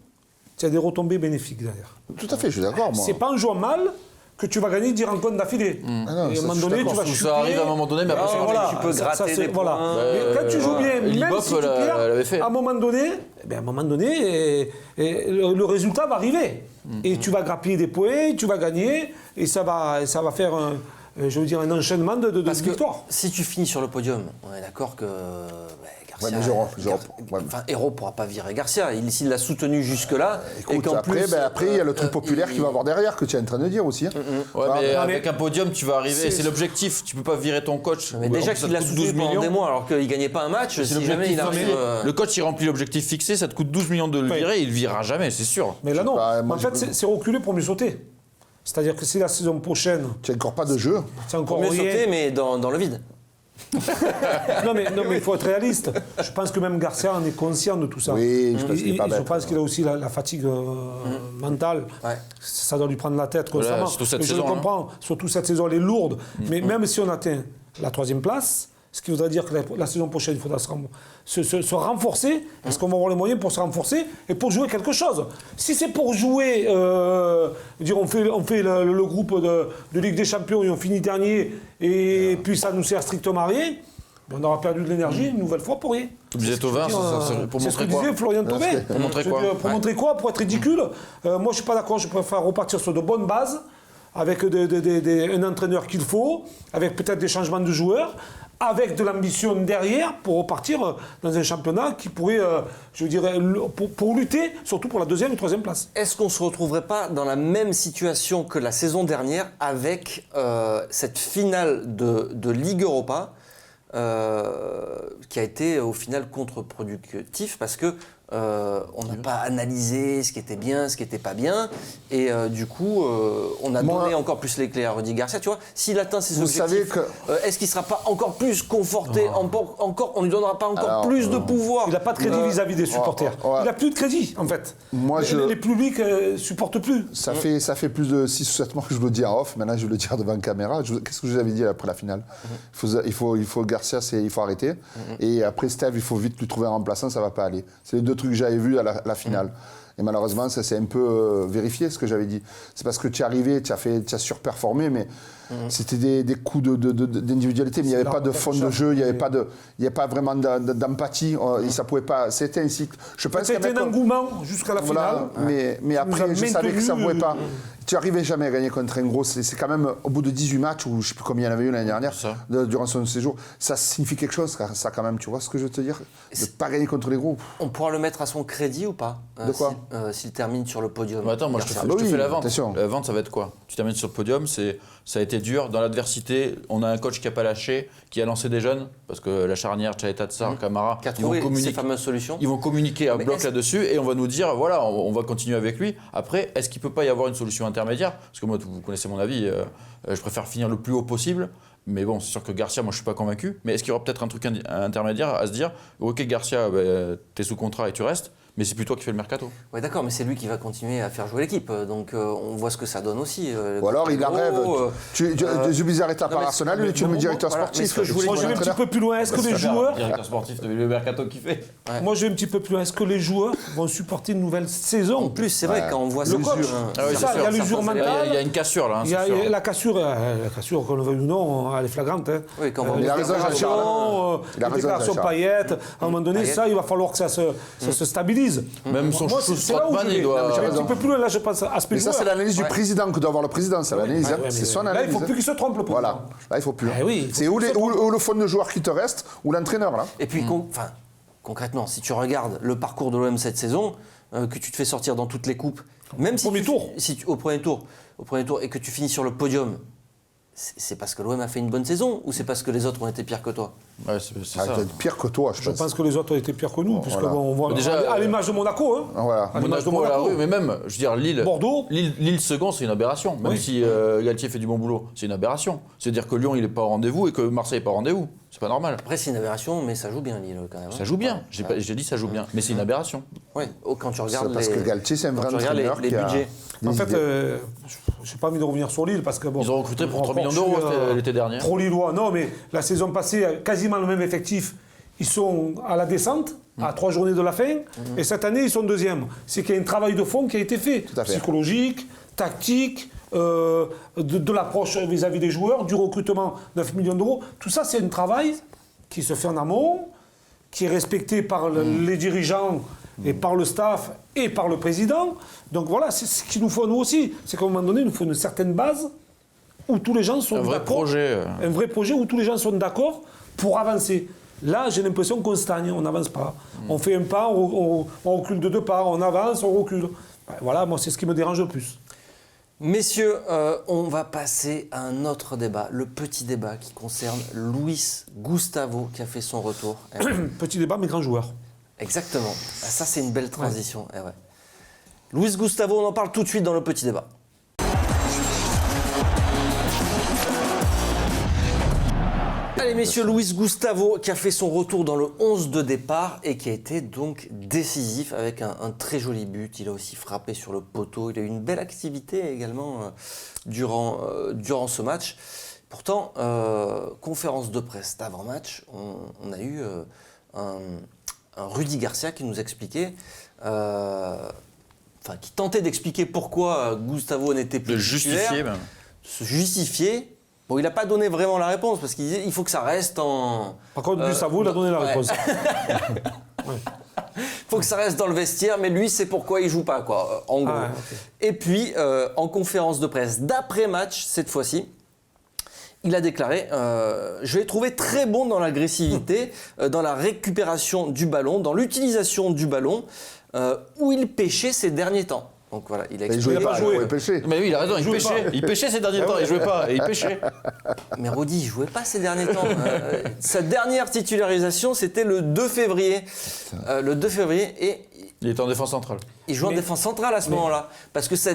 tu as des retombées bénéfiques derrière. Tout à fait, je suis d'accord, moi. C'est pas en jouant mal que tu vas gagner 10 rencontres d'affilée. Et à un moment donné, tu vas chuter. Ça arrive à un moment donné, mais après, tu peux gratter des points. Mais quand tu joues bien, même si tu perds, à un moment donné, le résultat va arriver. Et tu vas grappiller des points, tu vas gagner, et ça va faire un enchaînement de victoires. Si tu finis sur le podium, on est d'accord que Garcia, Hérault ne pourra pas virer Garcia. S'il l'a soutenu jusque-là. Écoute, après, il y a le truc populaire qui va avoir derrière, que tu es en train de dire aussi. Mais avec un podium, tu vas arriver. C'est l'objectif. Tu ne peux pas virer ton coach. Mais déjà qu'il l'a soutenu pendant des mois alors qu'il ne gagnait pas un match, si jamais il arrive... Le coach, il remplit l'objectif fixé, ça te coûte 12 millions de le virer, il ne le virera jamais, c'est sûr. Mais là, non. En fait, c'est reculer pour mieux sauter. C'est-à-dire que si la saison prochaine... Tu n'as encore pas de jeu. C'est encore mieux sauter, mais dans le vide. Non mais il faut être réaliste. Je pense que même Garcia en est conscient de tout ça. Oui, je pense qu'il est pas Je bête. pense qu'il a aussi la fatigue mentale. Ouais. Ça doit lui prendre la tête Voilà, constamment. surtout cette Mais je le saison, comprends. Surtout cette saison, elle est lourde. Mais même si on atteint la 3e place, ce qui voudrait dire que la saison prochaine, il faudra se renforcer, parce qu'on va avoir les moyens pour se renforcer et pour jouer quelque chose. Si c'est pour jouer, dire on fait le groupe de Ligue des Champions et on finit dernier, et puis ça nous sert strictement à rien, on aura perdu de l'énergie une nouvelle fois pour rien. Tu disais Thauvin, pour C'est ce que montrer quoi? disait Florian Thauvin. Pour montrer quoi? Pour montrer quoi? Pour être ridicule. Moi, je ne suis pas d'accord. Je préfère repartir sur de bonnes bases, avec un entraîneur qu'il faut, avec peut-être des changements de joueurs, avec de l'ambition derrière pour repartir dans un championnat qui pourrait, je dirais, pour lutter, surtout pour la 2e et 3e place. Est-ce qu'on ne se retrouverait pas dans la même situation que la saison dernière avec cette finale de Ligue Europa qui a été au final contre-productif parce que on n'a pas analysé ce qui était bien, ce qui n'était pas bien, et du coup, on a donné encore plus les clés à Rudy Garcia. Tu vois, s'il atteint ses objectifs, est-ce qu'il ne sera pas encore plus conforté, on ne lui donnera pas encore plus de pouvoir? Il n'a pas de crédit vis-à-vis des supporters. Il n'a plus de crédit, en fait. Les publics ne supportent plus. Ça fait plus de 6 ou 7 mois que je le dis en off, maintenant je vais le dire devant caméra. Qu'est-ce que je vous avais dit après la finale? Il faut Garcia, il faut arrêter. Et après Steve, il faut vite lui trouver un remplaçant, ça ne va pas aller. C'est les 2 trucs que j'avais vus à la finale. Et malheureusement, ça s'est un peu vérifié, ce que j'avais dit. C'est parce que tu es arrivé, tu as surperformé, mais c'était des coups d'individualité, mais il n'y avait pas de fond de jeu, il n'y avait pas vraiment d'empathie. Ça pouvait pas. C'était un cycle. C'était un engouement jusqu'à la finale. Mais après, je savais que ça ne pouvait pas. Tu n'arrivais jamais à gagner contre un gros. C'est quand même, au bout de 18 matchs, ou je ne sais plus combien il y en avait eu l'année dernière, durant son séjour, ça signifie quelque chose, ça quand même. Tu vois ce que je veux te dire? De ne pas gagner contre les gros. On pourra le mettre à son crédit ou pas? De quoi? S'il termine sur le podium. Mais attends, moi je te fais la vente. Attention. La vente, ça va être quoi? Tu termines sur le podium, ça a été dur. Dans l'adversité, on a un coach qui n'a pas lâché, qui a lancé des jeunes, parce que la charnière, Tchaïta Tsar, Camara, Qui a trouvé ces fameuses solutions. Ils vont communiquer à bloc là-dessus et on va nous dire, voilà, on va continuer avec lui. Après, est-ce qu'il ne peut pas y avoir une solution intermédiaire? Parce que moi, vous connaissez mon avis, je préfère finir le plus haut possible. Mais bon, c'est sûr que Garcia, moi je suis pas convaincu. Mais est-ce qu'il y aura peut-être un truc intermédiaire à se dire, ok Garcia, t'es sous contrat et tu restes, mais c'est plus toi qui fais le mercato. Oui, d'accord, mais c'est lui qui va continuer à faire jouer l'équipe. Donc on voit ce que ça donne aussi. Ou alors il arrête. Zubizarreta arrêté par Arsenal, lui tu es le directeur sportif. Moi je vais un petit peu plus loin. Est-ce que les joueurs. Directeur sportif, le mercato qu'il fait. Moi je vais un petit peu plus loin. Est-ce que les joueurs vont supporter une nouvelle saison? En plus, c'est vrai, quand on voit le coach, il y a l'usure mentale. Il y a une cassure là. Il y a la cassure, qu'on le veuille ou non, elle est flagrante. Oui, quand il a raison, Jean-Charles. Les déclarations Payet, à un moment donné, ça, il va falloir que ça se stabilise. Même son chouchou Strootman, il doit. Un petit peu plus loin, là, je pense à ce Mais ça, c'est l'analyse du président que doit avoir le président. C'est l'analyse. C'est son analyse. Là, il ne faut plus qu'il se trompe, le président. Voilà. Là, il ne faut plus. Oui, c'est ou le fond de joueur qui te reste, ou l'entraîneur, là. Et puis, concrètement, si tu regardes le parcours de l'OM cette saison, que tu te fais sortir dans toutes les coupes, même si au premier tour, et que tu finis sur le podium, c'est parce que l'OM a fait une bonne saison ou c'est parce que les autres ont été pires que toi? Ouais, c'est ça. Pire que toi, je pense. Je pense que les autres ont été pires que nous, puisque on voit déjà, à l'image de Monaco. Hein. Voilà. À l'image de Monaco, mais même, je veux dire, Lille. Bordeaux. Lille second, c'est une aberration. Même si Galtier fait du bon boulot, c'est une aberration. C'est-à-dire que Lyon, il n'est pas au rendez-vous et que Marseille n'est pas au rendez-vous. C'est pas normal. Après, c'est une aberration, mais ça joue bien, Lille, quand même. Ça joue bien. J'ai dit ça joue bien. Mais c'est une aberration. Oui, quand tu regardes parce que Galtier, c'est un vrai entraîneur les budgets. En fait, je n'ai pas envie de revenir sur Lille parce que bon. Ils ont recruté pour 3 millions d'euros l'été dernier. Trop lillois, non, mais la saison passée, quasiment le même effectif. Ils sont à la descente, à 3 journées de la fin, et cette année, ils sont deuxième. C'est qu'il y a un travail de fond qui a été fait, psychologique, tactique, de l'approche vis-à-vis des joueurs, du recrutement, 9 millions d'euros. Tout ça, c'est un travail qui se fait en amont, qui est respecté par les dirigeants et par le staff et par le président. Donc voilà, c'est ce qu'il nous faut nous aussi. C'est qu'à un moment donné, il nous faut une certaine base où tous les gens sont d'accord. Un vrai projet où tous les gens sont d'accord pour avancer. Là, j'ai l'impression qu'on stagne, on n'avance pas. On fait un pas, on recule de 2 pas, on avance, on recule. Voilà, moi, c'est ce qui me dérange le plus. Messieurs, on va passer à un autre débat, le petit débat qui concerne Luis Gustavo qui a fait son retour. Petit débat, mais grand joueur. Exactement. Ça, c'est une belle transition. Ouais. Luis Gustavo, on en parle tout de suite dans le petit débat. Allez messieurs, Luis Gustavo qui a fait son retour dans le 11 de départ et qui a été donc décisif avec un très joli but. Il a aussi frappé sur le poteau, il a eu une belle activité également durant ce match. Pourtant, conférence de presse d'avant-match, on a eu un Rudy Garcia qui nous expliquait, qui tentait d'expliquer pourquoi Gustavo n'était plus justifier titulaire, même. se justifier. Bon, il n'a pas donné vraiment la réponse parce qu'il disait il faut que ça reste en. Par contre, Gustavo, il a donné la réponse. Il faut que ça reste dans le vestiaire, mais lui, c'est pourquoi il joue pas, quoi, en gros. Ah, okay. Et puis, en conférence de presse d'après-match, cette fois-ci, il a déclaré je l'ai trouvé très bon dans l'agressivité, dans la récupération du ballon, dans l'utilisation du ballon, où il pêchait ces derniers temps. Donc voilà, il a expliqué. Il pêchait. Mais oui, il a raison, il pêchait ces derniers temps, il jouait pas, et il pêchait. Mais Rudy, il jouait pas ces derniers temps. Sa dernière titularisation, c'était le 2 février. Le 2 février, et il était en défense centrale. Il jouait en défense centrale à ce moment-là. Parce que sa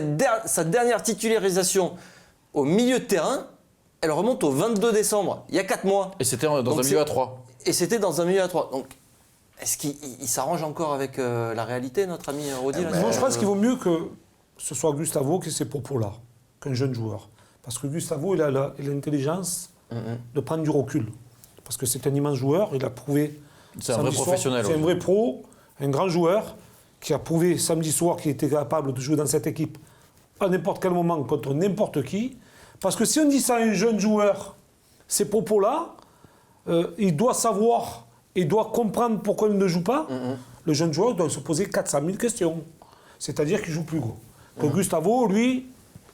dernière titularisation au milieu de terrain, elle remonte au 22 décembre, il y a 4 mois. Et c'était dans un milieu à 3. Et c'était dans un milieu à 3. Donc, est-ce qu'il s'arrange encore avec la réalité, notre ami Rudy Moi, je pense qu'il vaut mieux que ce soit Gustavo qui ait ces propos-là, qu'un jeune joueur. Parce que Gustavo, il a l'intelligence de prendre du recul. Parce que c'est un immense joueur, il a prouvé. C'est un vrai professionnel. C'est un vrai pro, un grand joueur, qui a prouvé samedi soir qu'il était capable de jouer dans cette équipe à n'importe quel moment contre n'importe qui. Parce que si on dit ça à un jeune joueur, ces propos-là, il doit savoir, il doit comprendre pourquoi il ne joue pas. Le jeune joueur doit se poser 400 000 questions. C'est-à-dire qu'il joue plus gros. Que Gustavo, lui,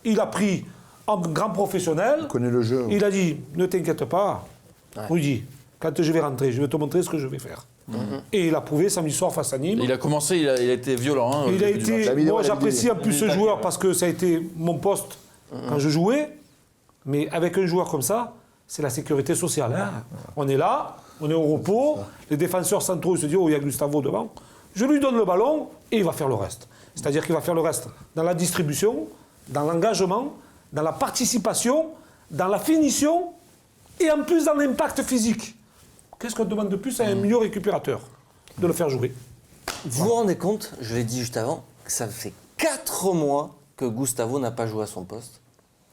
il a pris en grand professionnel. Il connaît le jeu. Il a dit, ne t'inquiète pas, Rudy, quand je vais rentrer, je vais te montrer ce que je vais faire. Et il a prouvé samedi soir face à Nîmes. Il a commencé, il a été violent. Hein, moi, j'apprécie en plus ce joueur parce que ça a été mon poste quand je jouais. Mais avec un joueur comme ça, c'est la sécurité sociale. Hein. On est là, on est au repos, les défenseurs centraux se disent « Oh, il y a Gustavo devant ». Je lui donne le ballon et il va faire le reste. C'est-à-dire qu'il va faire le reste dans la distribution, dans l'engagement, dans la participation, dans la finition et en plus dans l'impact physique. Qu'est-ce qu'on demande de plus à un milieu récupérateur? De le faire jouer. Vous vous rendez compte, je l'ai dit juste avant, que ça fait 4 mois que Gustavo n'a pas joué à son poste.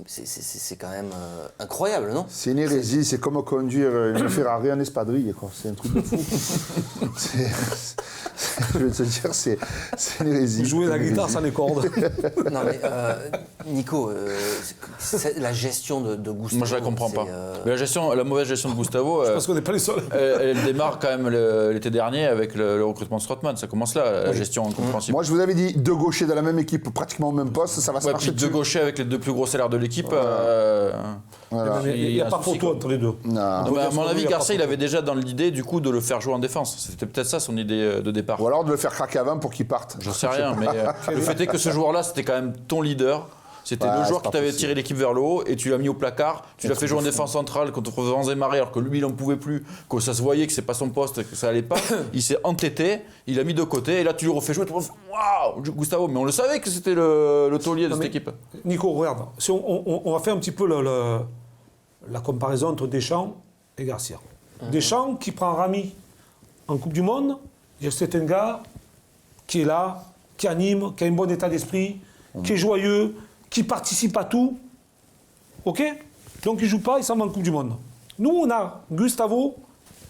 C'est quand même incroyable, non? C'est une hérésie, c'est comme conduire une Ferrari en espadrille, quoi. C'est un truc de fou. Je veux te dire, c'est une hérésie. Jouer la guitare sans les cordes. Non mais Nico, la gestion de Gustavo... Moi je la comprends pas. Mais la mauvaise gestion de Gustavo... Je pense qu'on n'est pas les seuls. Elle démarre quand même l'été dernier avec le recrutement de Strootman. Ça commence là, la gestion incompréhensible. Moi je vous avais dit, deux gauchers dans la même équipe, pratiquement au même poste, ça va se marcher dessus. Deux gauchers avec les deux plus gros salaires de l'équipe... Voilà. Il n'y a pas photo entre les deux. Non, mais à mon avis, Garcia, il avait déjà dans l'idée du coup de le faire jouer en défense. C'était peut-être ça son idée de départ. Ou alors de le faire craquer avant pour qu'il parte. J'en sais rien, mais le fait est que ce joueur-là, c'était quand même ton leader. C'était le joueur qui t'avait tiré l'équipe vers le haut et tu l'as mis au placard. Tu l'as fait jouer en défense centrale contre Vents et Marées alors que lui, il n'en pouvait plus, que ça se voyait que c'est pas son poste, que ça allait pas. Il s'est entêté, il a mis de côté et là tu lui refais jouer. Waouh, Gustavo, mais on le savait que c'était le taulier de cette équipe. Nico, regarde, si on va faire un petit peu la comparaison entre Deschamps et Garcia. Deschamps qui prend Rami en Coupe du Monde, c'est un gars qui est là, qui anime, qui a un bon état d'esprit, qui est joyeux, qui participe à tout. OK? Donc il ne joue pas, il s'en va en Coupe du Monde. Nous, on a Gustavo,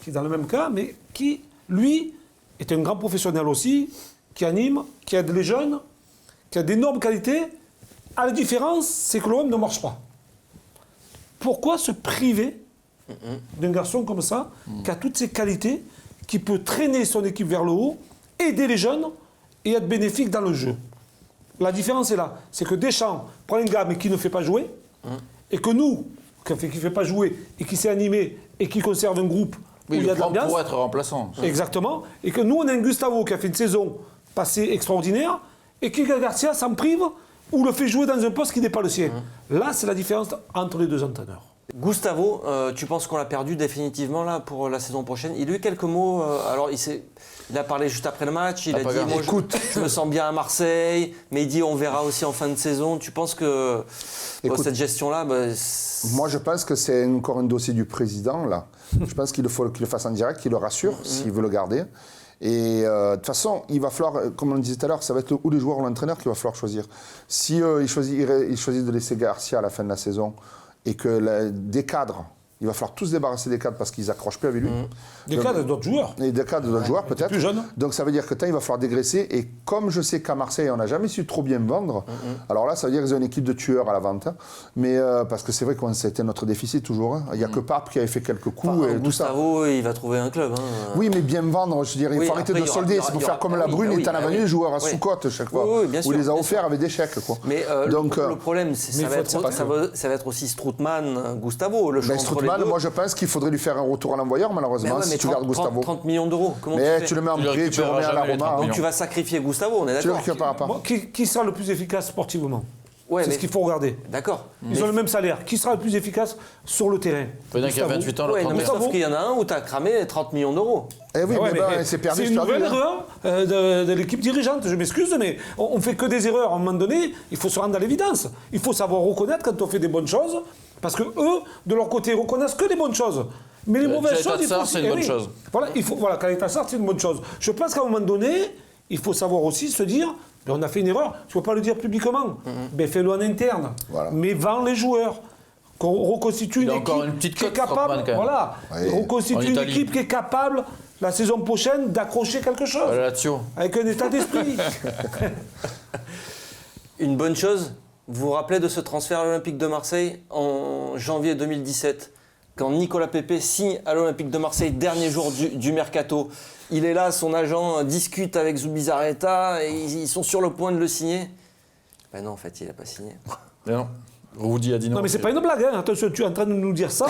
qui est dans le même cas, mais qui, lui, est un grand professionnel aussi, qui anime, qui aide les jeunes, qui a d'énormes qualités. À la différence, c'est que l'OM ne marche pas. Pourquoi se priver d'un garçon comme ça, qui a toutes ces qualités, qui peut traîner son équipe vers le haut, aider les jeunes et être bénéfique dans le jeu? La différence est là. C'est que Deschamps prend un gars mais qui ne fait pas jouer, et que nous, qui ne fait pas jouer, et qui s'est animé, et qui conserve un groupe où il y a de l'ambiance. Pour être remplaçant. Exactement. Et que nous, on a un Gustavo qui a fait une saison passée extraordinaire, et qui, Garcia, s'en prive, ou le fait jouer dans un poste qui n'est pas le sien. Là, c'est la différence entre les deux entraîneurs. Gustavo, tu penses qu'on l'a perdu définitivement là pour la saison prochaine? Il a eu quelques mots. Alors il a parlé juste après le match. Il a dit moi, je me sens bien à Marseille, mais il dit on verra aussi en fin de saison. Tu penses que cette gestion-là, moi je pense que c'est encore un dossier du président là. Je pense qu'il faut qu'il le fasse en direct, qu'il le rassure s'il veut le garder. Et de toute façon, il va falloir, comme on le disait tout à l'heure, ça va être ou les joueurs ou l'entraîneur qu'il va falloir choisir. Si il choisit de laisser Garcia à la fin de la saison et que des cadres, il va falloir tous se débarrasser des cadres parce qu'ils accrochent plus avec lui. Des cadres d'autres joueurs. Et des cadres d'autres joueurs peut-être. Plus jeunes. Donc ça veut dire que il va falloir dégraisser. Et comme je sais qu'à Marseille, on n'a jamais su trop bien vendre, alors là, ça veut dire qu'ils ont une équipe de tueurs à la vente. Hein. Mais parce que c'est vrai que c'était notre déficit toujours. Hein. Il n'y a que Pape qui avait fait quelques coups. Et Gustavo, il va trouver un club. Hein. Oui, mais bien vendre, je dirais. Il faut arrêter de solder. C'est pour faire comme la Brune et t'en as vendu les joueurs à sous-cote chaque fois. Oui, bien sûr, où il les a offerts avec des chèques. Quoi. Mais donc, le problème, ça va être aussi Strootman, Gustavo. Le choix Strootman, moi je pense qu'il faudrait lui faire un retour à l'envoyeur, malheureusement, si tu gardes Gustavo. 30 millions d'euros, comment tu le mets en prêt, tu le remets à la Roma. Donc tu vas sacrifier Gustavo, on est d'accord. Tu le récupères pas. Qui sera le plus efficace sportivement? Ouais, c'est ce qu'il faut regarder. D'accord. Ils ont le même salaire. Qui sera le plus efficace sur le terrain? Il y a 28 ans, sauf qu'il y en a un où tu as cramé 30 millions d'euros. Eh oui, mais c'est perdu. C'est une nouvelle erreur de l'équipe dirigeante. Je m'excuse, mais on fait que des erreurs. À un moment donné, il faut se rendre à l'évidence. Il faut savoir reconnaître quand on fait des bonnes choses, parce que eux, de leur côté, reconnaissent que les bonnes choses. Mais les mauvaises choses, c'est une bonne chose. Voilà, quand l'état sort, c'est une bonne chose. Je pense qu'à un moment donné, il faut savoir aussi se dire, on a fait une erreur, tu ne peux pas le dire publiquement, mais fais-le en interne. Voilà. Mais vends les joueurs. Qu'on reconstitue une équipe qui est capable, reconstitue une équipe qui est capable la saison prochaine d'accrocher quelque chose. Avec un état d'esprit. Une bonne chose, vous vous rappelez de ce transfert à l'Olympique de Marseille en janvier 2017, quand Nicolas Pepe signe à l'Olympique de Marseille, dernier jour du mercato. Il est là, son agent discute avec Zubizarreta et ils sont sur le point de le signer. Ben non, en fait, il n'a pas signé. Mais non. Rudy a dit non. Non, mais c'est pas une blague, hein. Attention, tu es en train de nous dire ça.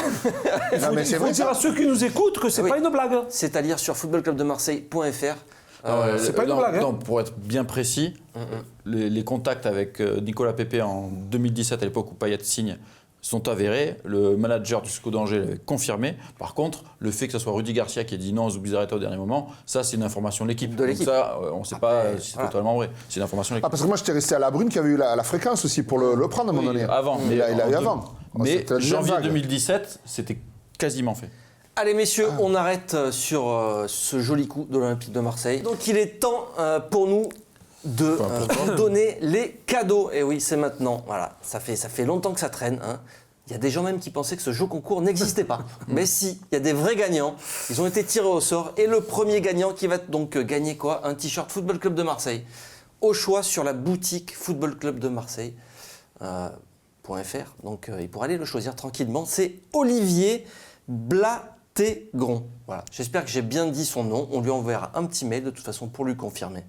Il faut dire à ceux qui nous écoutent que c'est pas une blague. C'est à lire sur footballclubdemarseille.fr. C'est pas une blague. Non, pour être bien précis, les contacts avec Nicolas Pepe en 2017, à l'époque où Payet signe, sont avérés. Le manager du SCO d'Angers l'avait confirmé. Par contre, le fait que ce soit Rudy Garcia qui ait dit non à Zubizarreta au dernier moment, ça c'est une information de l'équipe. Donc ça, on ne sait pas si c'est totalement vrai. C'est une information de l'équipe. Parce que moi j'étais resté à la Brune qui avait eu la fréquence aussi pour le prendre à un moment donné. Avant. Mais il a eu avant. Mais janvier 2017, c'était quasiment fait. Allez messieurs, on arrête sur ce joli coup de l'Olympique de Marseille. Donc il est temps pour nous de donner les cadeaux. Et oui, c'est maintenant. Voilà, ça fait longtemps que ça traîne. Hein. Il y a des gens même qui pensaient que ce jeu concours n'existait pas. Mais si, il y a des vrais gagnants. Ils ont été tirés au sort. Et le premier gagnant qui va donc gagner quoi? Un t-shirt Football Club de Marseille. Au choix sur la boutique Football Club de Marseille. .fr. Donc il pourra aller le choisir tranquillement. C'est Olivier Blatégron. Voilà. J'espère que j'ai bien dit son nom. On lui enverra un petit mail de toute façon pour lui confirmer.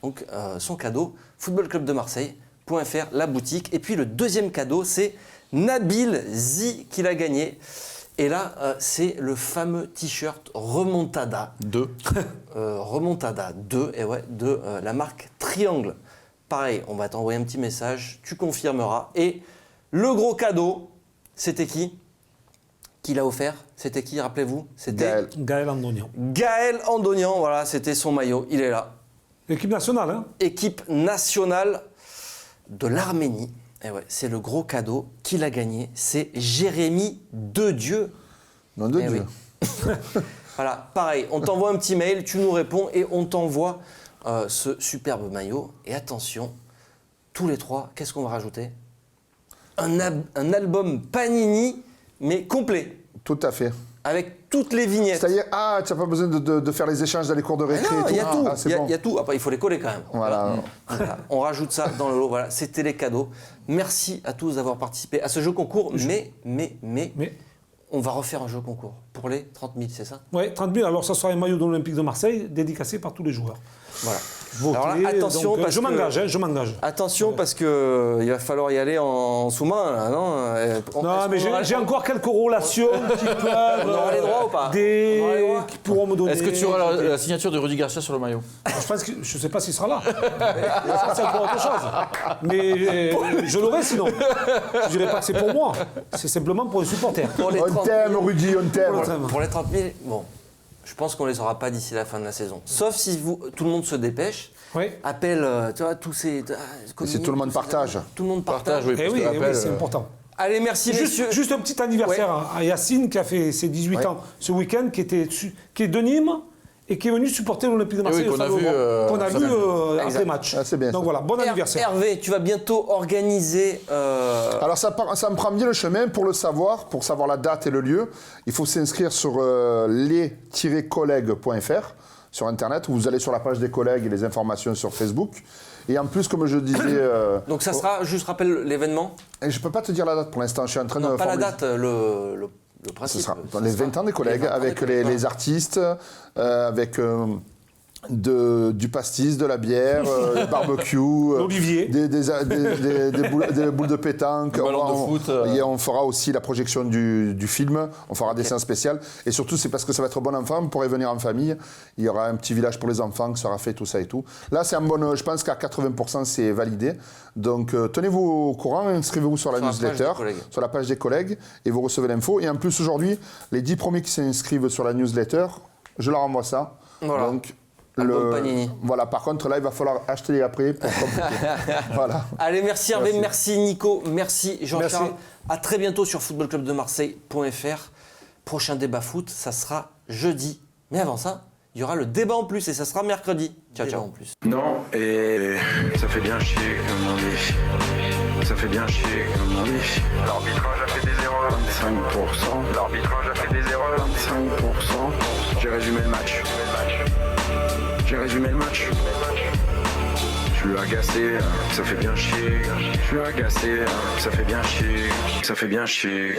Donc son cadeau, footballclubdemarseille.fr, la boutique. Et puis le deuxième cadeau, c'est Nabil Zi qui l'a gagné. Et là, c'est le fameux t-shirt Remontada. 2. Remontada 2, et ouais, de la marque Triangle. Pareil, on va t'envoyer un petit message, tu confirmeras. Et le gros cadeau, c'était qui l'a offert? C'était qui, rappelez-vous? C'était Gaël Andonian. Gaël Andonian, voilà, c'était son maillot, il est là. L'équipe nationale, hein? Équipe nationale de l'Arménie. Et ouais, c'est le gros cadeau qu'il a gagné. C'est Jérémy Dedieu. Nom de Dieu. Oui. Voilà, pareil, on t'envoie un petit mail, tu nous réponds et on t'envoie ce superbe maillot. Et attention, tous les trois, qu'est-ce qu'on va rajouter? Un album Panini, mais complet. Tout à fait. Avec toutes les vignettes. C'est-à-dire, tu n'as pas besoin de faire les échanges dans les cours de récré. Il y a tout. Il y a tout. Après, il faut les coller quand même. Voilà. Voilà. On rajoute ça dans le lot. Voilà, c'était les cadeaux. Merci à tous d'avoir participé à ce jeu concours. Mais on va refaire un jeu concours pour les 30 000, c'est ça? Oui, 30 000. Alors, ça sera un maillot de l'Olympique de Marseille dédicacé par tous les joueurs. Voilà. voter. Alors là, attention, donc, parce je que- m'engage, je m'engage. Attention parce que il va falloir y aller en sous-main, là, non Non, mais j'ai encore quelques relations qui peuvent. On aura les droits ou pas Des... On aura les droits qui pourront me donner. Est-ce que tu auras la signature de Rudy Garcia sur le maillot? Je pense que je ne sais pas s'il sera là. Ça, c'est encore autre chose. Mais je l'aurai sinon. Je ne dirais pas que c'est pour moi. C'est simplement pour les supporters. Pour les On 30 t'aime, 000, Rudy, on t'aime. pour les 30 000, bon, je pense qu'on les aura pas d'ici la fin de la saison. Sauf si tout le monde se dépêche. Oui. Appelle, tu vois, tous ces. Et si tout le monde partage. Tout le monde partage. Oui, Eh parce oui, que eh oui, l'appel, c'est important. Allez, merci messieurs. Juste un petit anniversaire à Yacine qui a fait ses 18 ans ce week-end, qui est de Nîmes et qui est venu supporter l'Olympique de Marseille. qu'on au a Stade vu, Laurent. Qu'on a vu Exact. après match. Ah, c'est bien, Donc ça. voilà, bon anniversaire. Hervé, tu vas bientôt organiser. Alors ça me prend bien le chemin pour le savoir, pour savoir la date et le lieu. Il faut s'inscrire sur les-collègues.fr sur Internet, où vous allez sur la page des collègues et les informations sur Facebook. Et en plus, comme je disais... Donc ça sera, juste rappelle l'événement. et je ne peux pas te dire la date pour l'instant, je suis en train de... Non, pas la former- date, le principe. Ce sera Ça les sera 20 ans des collègues, les 20 ans avec des collègues. les artistes, avec du pastis, de la bière, du barbecue, L'Olivier. des boules de pétanque. Du ballon de foot, Et on fera aussi la projection du film, on fera des séances spéciales. Et surtout, c'est parce que ça va être bon enfant, vous pourrez venir en famille. Il y aura un petit village pour les enfants qui sera fait, tout ça et tout. Là, c'est un bon, je pense qu'à 80%, c'est validé. Donc, tenez-vous au courant, inscrivez-vous sur la Sur la page newsletter, des collègues. sur la page des collègues, et vous recevez l'info. Et en plus, aujourd'hui, les 10 premiers qui s'inscrivent sur la newsletter, je leur envoie ça. Voilà. Donc, Album Panini. voilà, par contre, là, il va falloir acheter les après pour compliquer. Voilà. Allez, merci Hervé, merci Nico, merci Jean-Charles. Merci. À très bientôt sur footballclubdemarseille.fr. Prochain débat foot, ça sera jeudi. Mais avant ça, il y aura le débat en plus et ça sera mercredi. Ciao, ciao. En plus. Non, et ça fait bien chier, comme on dit. Ça fait bien chier, comme on dit. L'arbitrage a fait des erreurs. 25%. L'arbitrage a fait des erreurs. 25%. J'ai résumé le match. J'ai résumé le match. Je suis agacé, ça fait bien chier. Je suis agacé, ça fait bien chier. Ça fait bien chier.